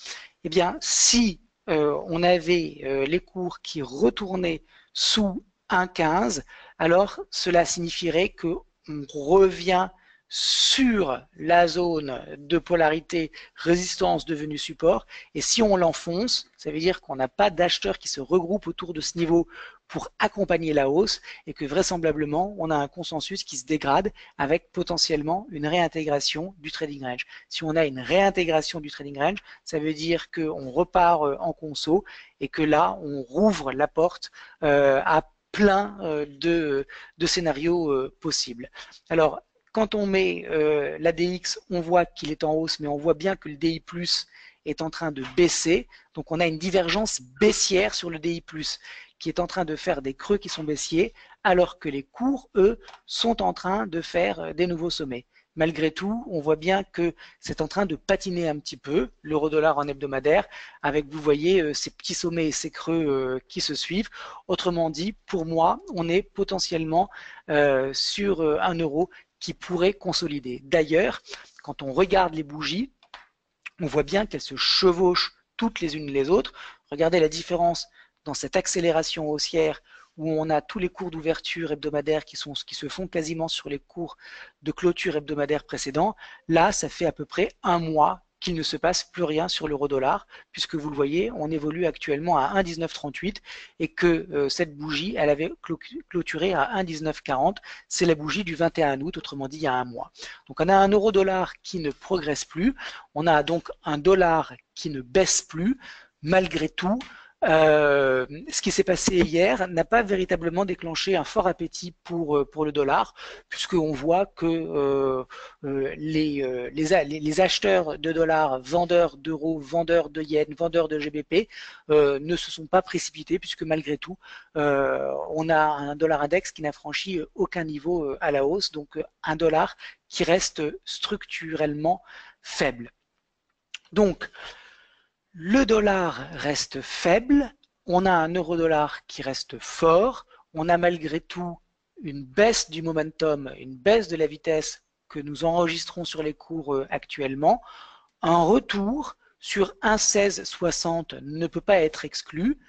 Eh bien, si on avait les cours qui retournaient sous 1,15, alors cela signifierait qu'on revient sur la zone de polarité résistance devenue support, et si on l'enfonce, ça veut dire qu'on n'a pas d'acheteurs qui se regroupent autour de ce niveau pour accompagner la hausse, et que vraisemblablement on a un consensus qui se dégrade avec potentiellement une réintégration du trading range. Si on a une réintégration du trading range, ça veut dire qu'on repart en conso et que là on rouvre la porte à plein de scénarios possibles. Alors quand on met l'ADX, on voit qu'il est en hausse, mais on voit bien que le DI+, est en train de baisser. Donc on a une divergence baissière sur le DI+, qui est en train de faire des creux qui sont baissiers, alors que les cours, eux, sont en train de faire des nouveaux sommets. Malgré tout, on voit bien que c'est en train de patiner un petit peu, l'euro-dollar en hebdomadaire, avec, vous voyez, ces petits sommets et ces creux qui se suivent. Autrement dit, pour moi, on est potentiellement sur un euro qui pourrait consolider. D'ailleurs, quand on regarde les bougies, on voit bien qu'elles se chevauchent toutes les unes les autres. Regardez la différence dans cette accélération haussière où on a tous les cours d'ouverture hebdomadaires qui se font quasiment sur les cours de clôture hebdomadaire précédents. Là, ça fait à peu près un mois qu'il ne se passe plus rien sur l'euro-dollar, puisque vous le voyez, on évolue actuellement à 1,1938 et que cette bougie, elle avait clôturé à 1,1940. C'est la bougie du 21 août, autrement dit il y a un mois. Donc on a un euro-dollar qui ne progresse plus, on a donc un dollar qui ne baisse plus. Malgré tout, ce qui s'est passé hier n'a pas véritablement déclenché un fort appétit pour le dollar, puisqu'on voit que les acheteurs de dollars, vendeurs d'euros, vendeurs de yens, vendeurs de GBP ne se sont pas précipités, puisque malgré tout, on a un dollar index qui n'a franchi aucun niveau à la hausse, donc un dollar qui reste structurellement faible. Donc, le dollar reste faible, on a un euro-dollar qui reste fort, on a malgré tout une baisse du momentum, une baisse de la vitesse que nous enregistrons sur les cours actuellement. Un retour sur 1,1660 ne peut pas être exclu.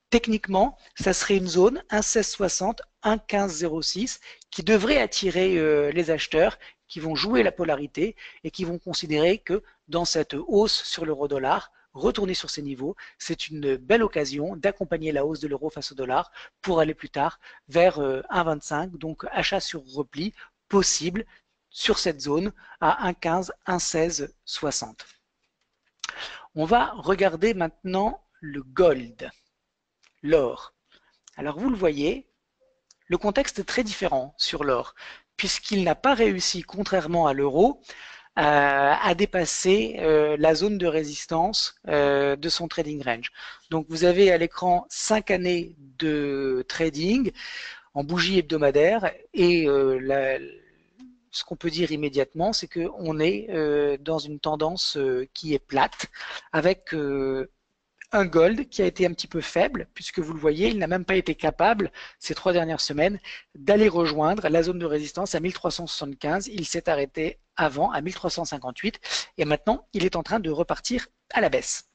Techniquement, ça serait une zone 1,1660, 1,1506 qui devrait attirer les acheteurs qui vont jouer la polarité et qui vont considérer que dans cette hausse sur l'euro-dollar, retourner sur ces niveaux, c'est une belle occasion d'accompagner la hausse de l'euro face au dollar pour aller plus tard vers 1,25, donc achat sur repli possible sur cette zone à 1,15, 1,1660. On va regarder maintenant le gold, l'or. Alors vous le voyez, le contexte est très différent sur l'or, puisqu'il n'a pas réussi, contrairement à l'euro, à dépasser la zone de résistance de son trading range. Donc vous avez à l'écran 5 années de trading en bougie hebdomadaire et ce qu'on peut dire immédiatement, c'est qu'on est dans une tendance qui est plate avec un gold qui a été un petit peu faible, puisque vous le voyez, il n'a même pas été capable, ces 3 dernières semaines, d'aller rejoindre la zone de résistance à 1375. Il s'est arrêté avant à 1358 et maintenant, il est en train de repartir à la baisse.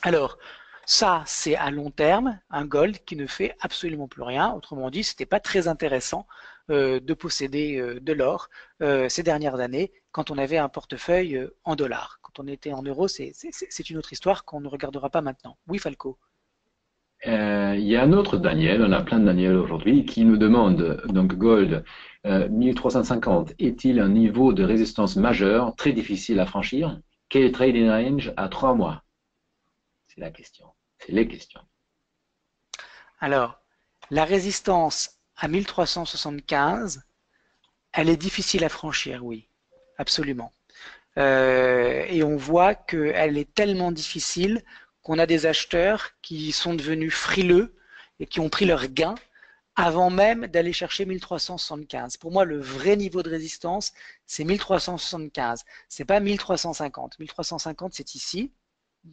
Alors, ça, c'est à long terme, un gold qui ne fait absolument plus rien. Autrement dit, ce n'était pas très intéressant de posséder de l'or ces dernières années quand on avait un portefeuille en dollars. Quand on était en euros, c'est une autre histoire qu'on ne regardera pas maintenant. Oui, Falco. Il y a un autre Daniel, on a plein de Daniel aujourd'hui, qui nous demande, donc gold 1350, est-il un niveau de résistance majeur, très difficile à franchir? Quel trading range à 3 mois? C'est la question, c'est les questions. Alors, la résistance à 1375, elle est difficile à franchir, oui, absolument. Et on voit qu'elle est tellement difficile qu'on a des acheteurs qui sont devenus frileux et qui ont pris leur gain avant même d'aller chercher 1375. Pour moi, le vrai niveau de résistance, c'est 1375. C'est pas 1350. 1350, c'est ici.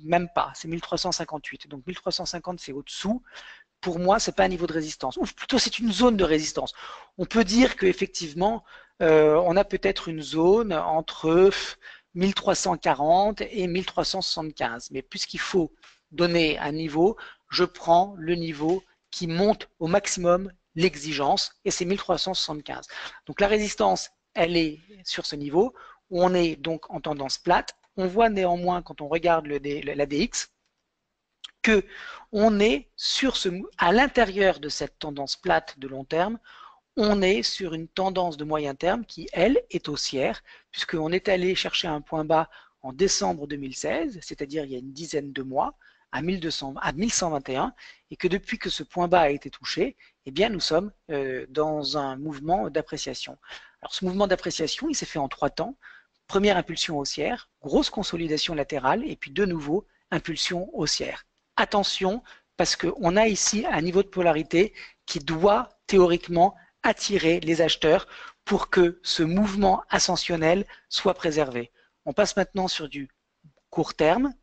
Même pas. C'est 1358. Donc 1350, c'est au-dessous. Pour moi, c'est pas un niveau de résistance. Ou plutôt, c'est une zone de résistance. On peut dire qu'effectivement, on a peut-être une zone entre 1340 et 1375. Mais puisqu'il faut donner un niveau, je prends le niveau qui monte au maximum l'exigence, et c'est 1375. Donc la résistance, elle est sur ce niveau, où on est donc en tendance plate. On voit néanmoins, quand on regarde la DX, que on est à l'intérieur de cette tendance plate de long terme, on est sur une tendance de moyen terme qui, elle, est haussière, puisqu'on est allé chercher un point bas en décembre 2016, c'est-à-dire il y a une dizaine de mois, à 1121, et que depuis que ce point bas a été touché, eh bien, nous sommes dans un mouvement d'appréciation. Alors, ce mouvement d'appréciation, il s'est fait en 3 temps. Première impulsion haussière, grosse consolidation latérale, et puis de nouveau, impulsion haussière. Attention, parce qu'on a ici un niveau de polarité qui doit théoriquement attirer les acheteurs pour que ce mouvement ascensionnel soit préservé. On passe maintenant sur du court terme,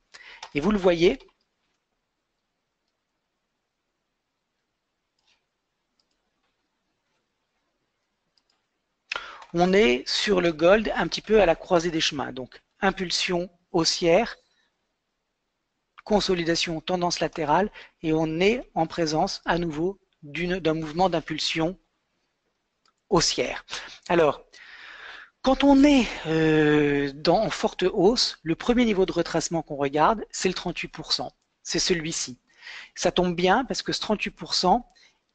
et vous le voyez, on est sur le gold un petit peu à la croisée des chemins. Donc, impulsion haussière, consolidation, tendance latérale, et on est en présence à nouveau d'un mouvement d'impulsion haussière. Alors, quand on est en forte hausse, le premier niveau de retracement qu'on regarde, c'est le 38%. C'est celui-ci. Ça tombe bien parce que ce 38%,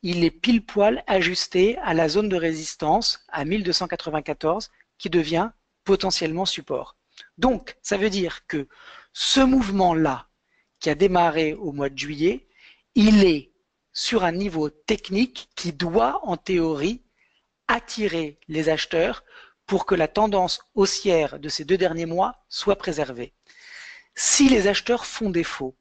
il est pile poil ajusté à la zone de résistance à 1294 qui devient potentiellement support. Donc, ça veut dire que ce mouvement-là, qui a démarré au mois de juillet, il est sur un niveau technique qui doit, en théorie, attirer les acheteurs pour que la tendance haussière de ces 2 derniers mois soit préservée. Si les acheteurs font défaut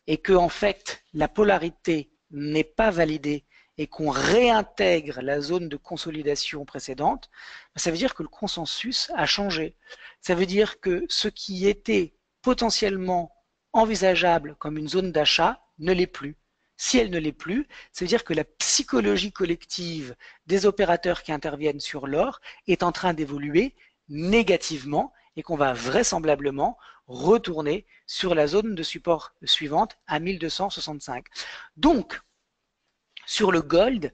et que, en fait, la polarité n'est pas validée et qu'on réintègre la zone de consolidation précédente, ça veut dire que le consensus a changé. Ça veut dire que ce qui était potentiellement envisageable comme une zone d'achat ne l'est plus. Si elle ne l'est plus, ça veut dire que la psychologie collective des opérateurs qui interviennent sur l'or est en train d'évoluer négativement et qu'on va vraisemblablement retourner sur la zone de support suivante à 1265. Donc, sur le gold,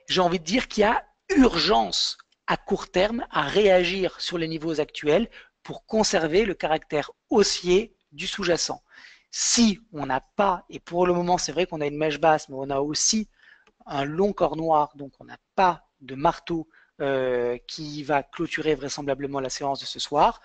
j'ai envie de dire qu'il y a urgence à court terme à réagir sur les niveaux actuels pour conserver le caractère haussier du sous-jacent. Si on n'a pas, et pour le moment c'est vrai qu'on a une mèche basse, mais on a aussi un long corps noir, donc on n'a pas de marteau qui va clôturer vraisemblablement la séance de ce soir.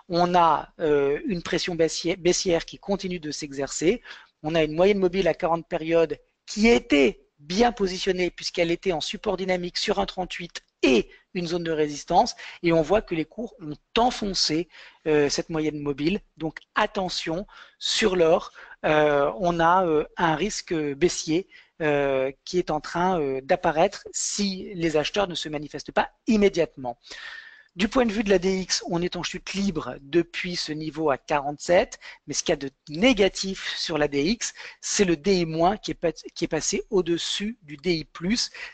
On a une pression baissière qui continue de s'exercer. On a une moyenne mobile à 40 périodes qui était bien positionnée puisqu'elle était en support dynamique sur un 38 et une zone de résistance, et on voit que les cours ont enfoncé cette moyenne mobile. Donc attention, sur l'or, on a un risque baissier qui est en train d'apparaître si les acheteurs ne se manifestent pas immédiatement. Du point de vue de la DX, on est en chute libre depuis ce niveau à 47, mais ce qu'il y a de négatif sur la DX, c'est le DI- qui est passé au-dessus du DI+.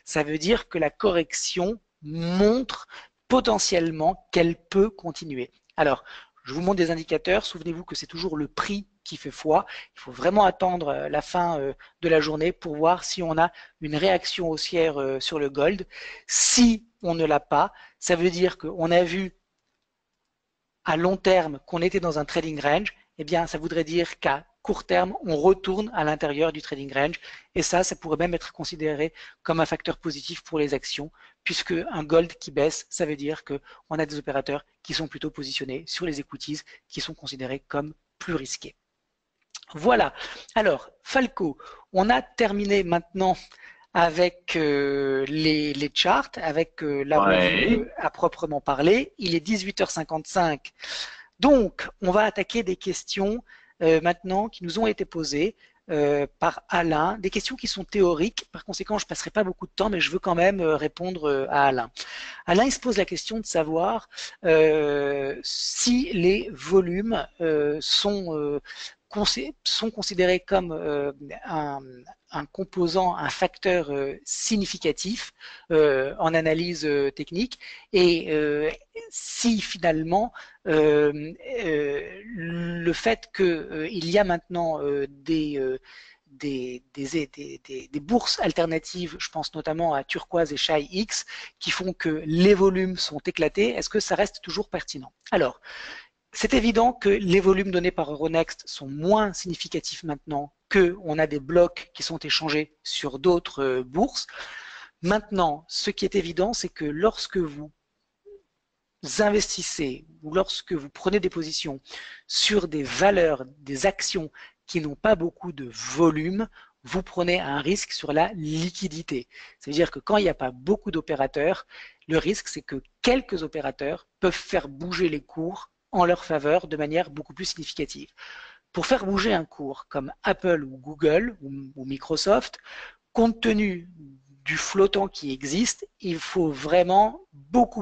Ça veut dire que la correction montre potentiellement qu'elle peut continuer. Alors, je vous montre des indicateurs. Souvenez-vous que c'est toujours le prix qui fait foi. Il faut vraiment attendre la fin de la journée pour voir si on a une réaction haussière sur le gold. Si on ne l'a pas, ça veut dire qu'on a vu à long terme qu'on était dans un trading range. Eh bien, ça voudrait dire qu'à court terme, on retourne à l'intérieur du trading range. Et ça pourrait même être considéré comme un facteur positif pour les actions, puisque un gold qui baisse, ça veut dire qu'on a des opérateurs qui sont plutôt positionnés sur les equities qui sont considérés comme plus risqués. Voilà. Alors, Falco, on a terminé maintenant avec les charts, avec la revue à proprement parler. Il est 18h55. Donc, on va attaquer des questions maintenant qui nous ont été posées par Alain, des questions qui sont théoriques. Par conséquent, je ne passerai pas beaucoup de temps, mais je veux quand même répondre à Alain. Alain, il se pose la question de savoir si les volumes sont considérés comme un composant, un facteur significatif en analyse technique et si finalement le fait qu'il y a maintenant des bourses alternatives, je pense notamment à Turquoise et Shy X, qui font que les volumes sont éclatés, est-ce que ça reste toujours pertinent? Alors, c'est évident que les volumes donnés par Euronext sont moins significatifs maintenant qu'on a des blocs qui sont échangés sur d'autres bourses. Maintenant, ce qui est évident, c'est que lorsque vous investissez ou lorsque vous prenez des positions sur des valeurs, des actions qui n'ont pas beaucoup de volume, vous prenez un risque sur la liquidité. C'est-à-dire que quand il n'y a pas beaucoup d'opérateurs, le risque, c'est que quelques opérateurs peuvent faire bouger les cours en leur faveur de manière beaucoup plus significative. Pour faire bouger un cours comme Apple ou Google ou Microsoft, compte tenu du flottant qui existe, il faut vraiment beaucoup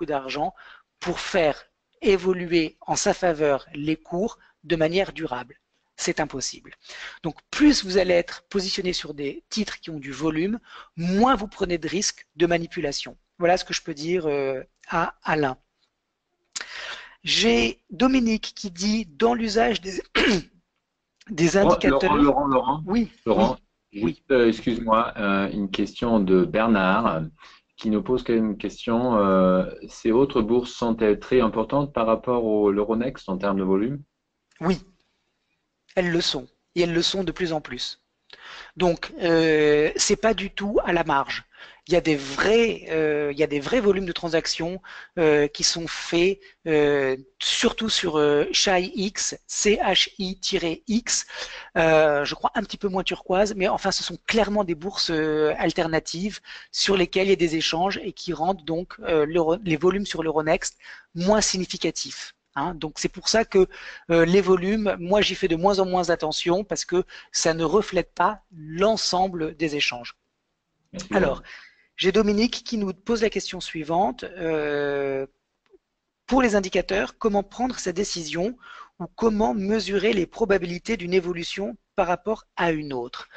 d'argent pour faire évoluer en sa faveur les cours de manière durable. C'est impossible. Donc plus vous allez être positionné sur des titres qui ont du volume, moins vous prenez de risques de manipulation. Voilà ce que je peux dire à Alain. J'ai Dominique qui dit dans l'usage des indicateurs. Laurent, Oui, Laurent, oui, juste, excuse-moi, une question de Bernard qui nous pose quand même une question. Ces autres bourses sont-elles très importantes par rapport au l'Euronext en termes de volume? oui, elles le sont. Et elles le sont de plus en plus. Donc, c'est pas du tout à la marge. Il y a des vrais volumes de transactions qui sont faits surtout sur CHI-X, CHI-X, je crois un petit peu moins turquoise, mais enfin ce sont clairement des bourses alternatives sur lesquelles il y a des échanges et qui rendent donc les volumes sur l'Euronext moins significatifs. Hein, donc c'est pour ça que les volumes, moi j'y fais de moins en moins attention parce que ça ne reflète pas l'ensemble des échanges. Merci, Alors, Laurent. j'ai Dominique qui nous pose la question suivante. Pour les indicateurs, comment prendre sa décision ou comment mesurer les probabilités d'une évolution par rapport à une autre?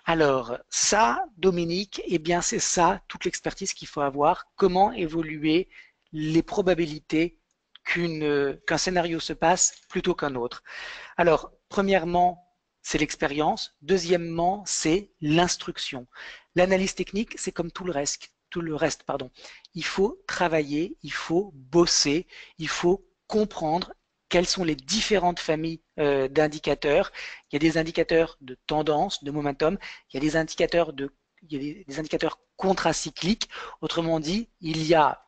Alors ça, Dominique, eh bien c'est ça toute l'expertise qu'il faut avoir. Comment évoluer les probabilités qu'un scénario se passe plutôt qu'un autre. Alors, premièrement, c'est l'expérience. Deuxièmement, c'est l'instruction. L'analyse technique, c'est comme tout le reste. Pardon. Il faut travailler, il faut bosser, il faut comprendre quelles sont les différentes familles d'indicateurs. Il y a des indicateurs de tendance, de momentum, il y a des indicateurs des indicateurs contracycliques. Autrement dit, il y a,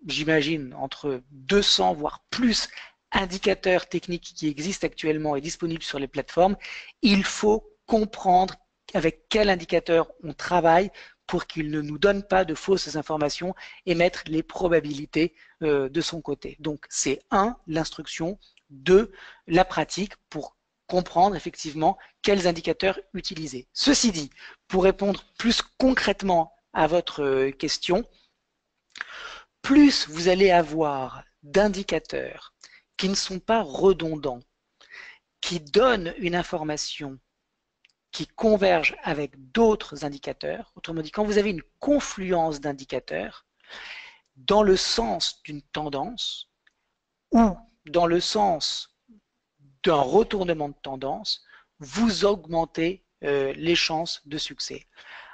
j'imagine, entre 200 voire plus indicateurs techniques qui existent actuellement et disponibles sur les plateformes. Il faut comprendre avec quel indicateur on travaille pour qu'il ne nous donne pas de fausses informations et mettre les probabilités de son côté. Donc c'est l'instruction, la pratique pour comprendre effectivement quels indicateurs utiliser. Ceci dit, pour répondre plus concrètement à votre question, plus vous allez avoir d'indicateurs qui ne sont pas redondants, qui donnent une information qui converge avec d'autres indicateurs. Autrement dit, quand vous avez une confluence d'indicateurs dans le sens d'une tendance ou dans le sens d'un retournement de tendance, vous augmentez les chances de succès.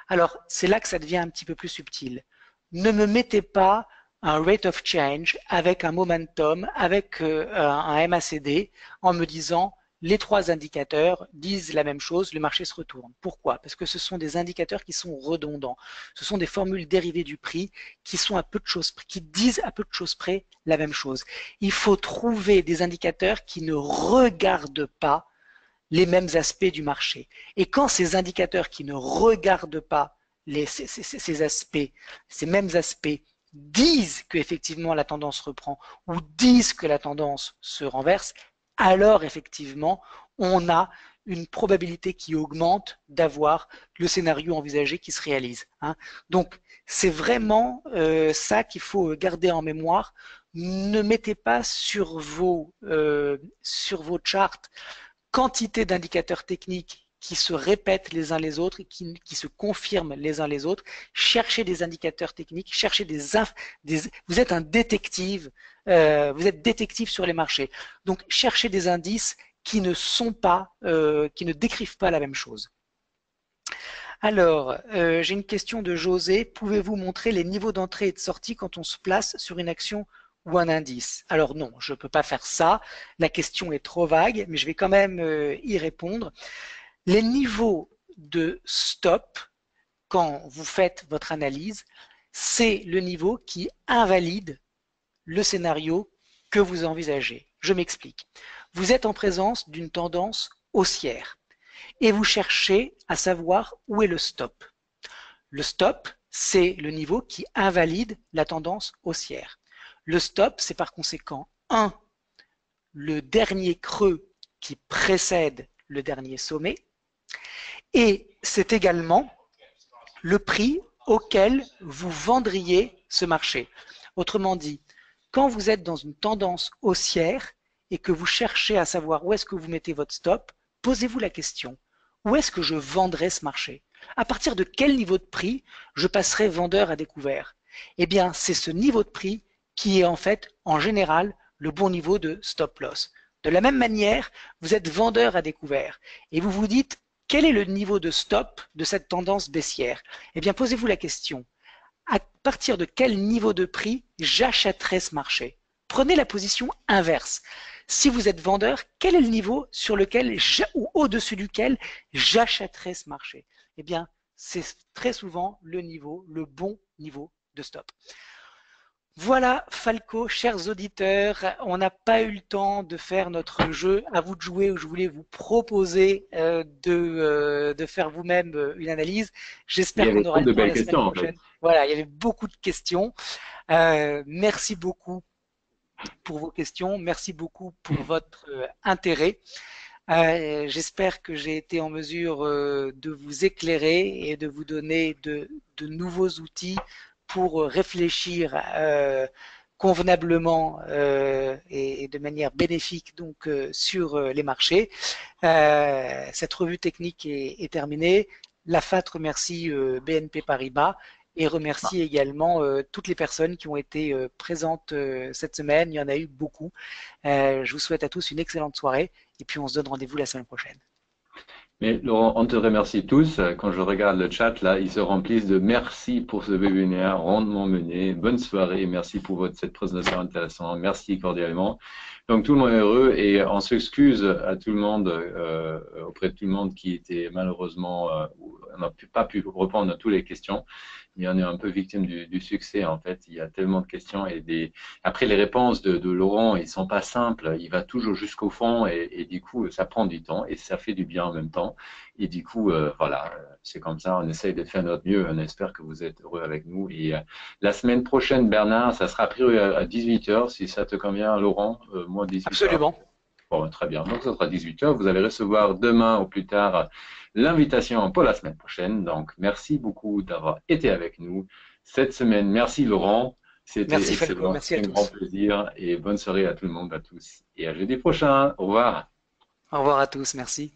Alors, c'est là que ça devient un petit peu plus subtil. Ne me mettez pas un rate of change avec un momentum, avec un MACD, en me disant les trois indicateurs disent la même chose, le marché se retourne. Pourquoi? Parce que ce sont des indicateurs qui sont redondants. Ce sont des formules dérivées du prix qui sont à peu de choses, qui disent à peu de choses près la même chose. Il faut trouver des indicateurs qui ne regardent pas les mêmes aspects du marché. Et quand ces indicateurs qui ne regardent pas ces mêmes aspects disent qu'effectivement la tendance reprend ou disent que la tendance se renverse, alors effectivement on a une probabilité qui augmente d'avoir le scénario envisagé qui se réalise. Donc c'est vraiment ça qu'il faut garder en mémoire. Ne mettez pas sur vos charts quantité d'indicateurs techniques qui se répètent les uns les autres et qui se confirment les uns les autres. Cherchez des indicateurs techniques, cherchez vous êtes un détective, vous êtes détective sur les marchés. Donc cherchez des indices qui ne sont pas, qui ne décrivent pas la même chose. Alors, j'ai une question de José. Pouvez-vous montrer les niveaux d'entrée et de sortie quand on se place sur une action ou un indice? Alors non, je ne peux pas faire ça. La question est trop vague, mais je vais quand même y répondre. Les niveaux de stop, quand vous faites votre analyse, c'est le niveau qui invalide le scénario que vous envisagez. Je m'explique. Vous êtes en présence d'une tendance haussière et vous cherchez à savoir où est le stop. Le stop, c'est le niveau qui invalide la tendance haussière. Le stop, c'est par conséquent le dernier creux qui précède le dernier sommet, et c'est également le prix auquel vous vendriez ce marché. Autrement dit, quand vous êtes dans une tendance haussière et que vous cherchez à savoir où est-ce que vous mettez votre stop, posez-vous la question, où est-ce que je vendrai ce marché? À partir de quel niveau de prix je passerai vendeur à découvert? Eh bien, c'est ce niveau de prix qui est en fait, en général, le bon niveau de stop loss. De la même manière, vous êtes vendeur à découvert et vous vous dites, quel est le niveau de stop de cette tendance baissière? Eh bien, posez-vous la question, à partir de quel niveau de prix j'achèterai ce marché? Prenez la position inverse. Si vous êtes vendeur, quel est le niveau sur lequel ou au-dessus duquel j'achèterai ce marché? Eh bien, c'est très souvent le bon niveau de stop. Voilà, Falco, chers auditeurs, on n'a pas eu le temps de faire notre jeu. À vous de jouer, où je voulais vous proposer de faire vous-même une analyse. J'espère qu'on aura le temps la semaine prochaine. Voilà, il y avait beaucoup de questions. Merci beaucoup pour vos questions. Merci beaucoup pour votre intérêt. J'espère que j'ai été en mesure de vous éclairer et de vous donner de nouveaux outils pour réfléchir convenablement et de manière bénéfique donc sur les marchés. Cette revue technique est terminée. La FAT remercie BNP Paribas et remercie également toutes les personnes qui ont été présentes cette semaine. Il y en a eu beaucoup. Je vous souhaite à tous une excellente soirée et puis on se donne rendez-vous la semaine prochaine. Mais Laurent, on te remercie tous. Quand je regarde le chat, là, ils se remplissent de merci pour ce webinaire rondement mené. Bonne soirée. Merci pour cette présentation intéressante. Merci cordialement. Donc, tout le monde est heureux et on s'excuse à tout le monde, auprès de tout le monde qui était malheureusement, on n'a pas pu répondre à toutes les questions. Il y en est un peu victime du succès, en fait. Il y a tellement de questions et après, les réponses de Laurent, ils sont pas simples. Il va toujours jusqu'au fond et du coup, ça prend du temps et ça fait du bien en même temps. Et du coup, voilà, c'est comme ça. On essaye de faire notre mieux. On espère que vous êtes heureux avec nous. Et la semaine prochaine, Bernard, ça sera prévu à 18h, si ça te convient, Laurent. Moi, 18h. Absolument. Bon, très bien. Donc, ça sera 18h. Vous allez recevoir demain ou plus tard l'invitation pour la semaine prochaine. Donc, merci beaucoup d'avoir été avec nous cette semaine. Merci, Laurent. C'était Merci Falco, excellent, merci à c'était un grand tous. plaisir et bonne soirée à tout le monde, à tous. Et à jeudi prochain. Au revoir. Au revoir à tous, merci.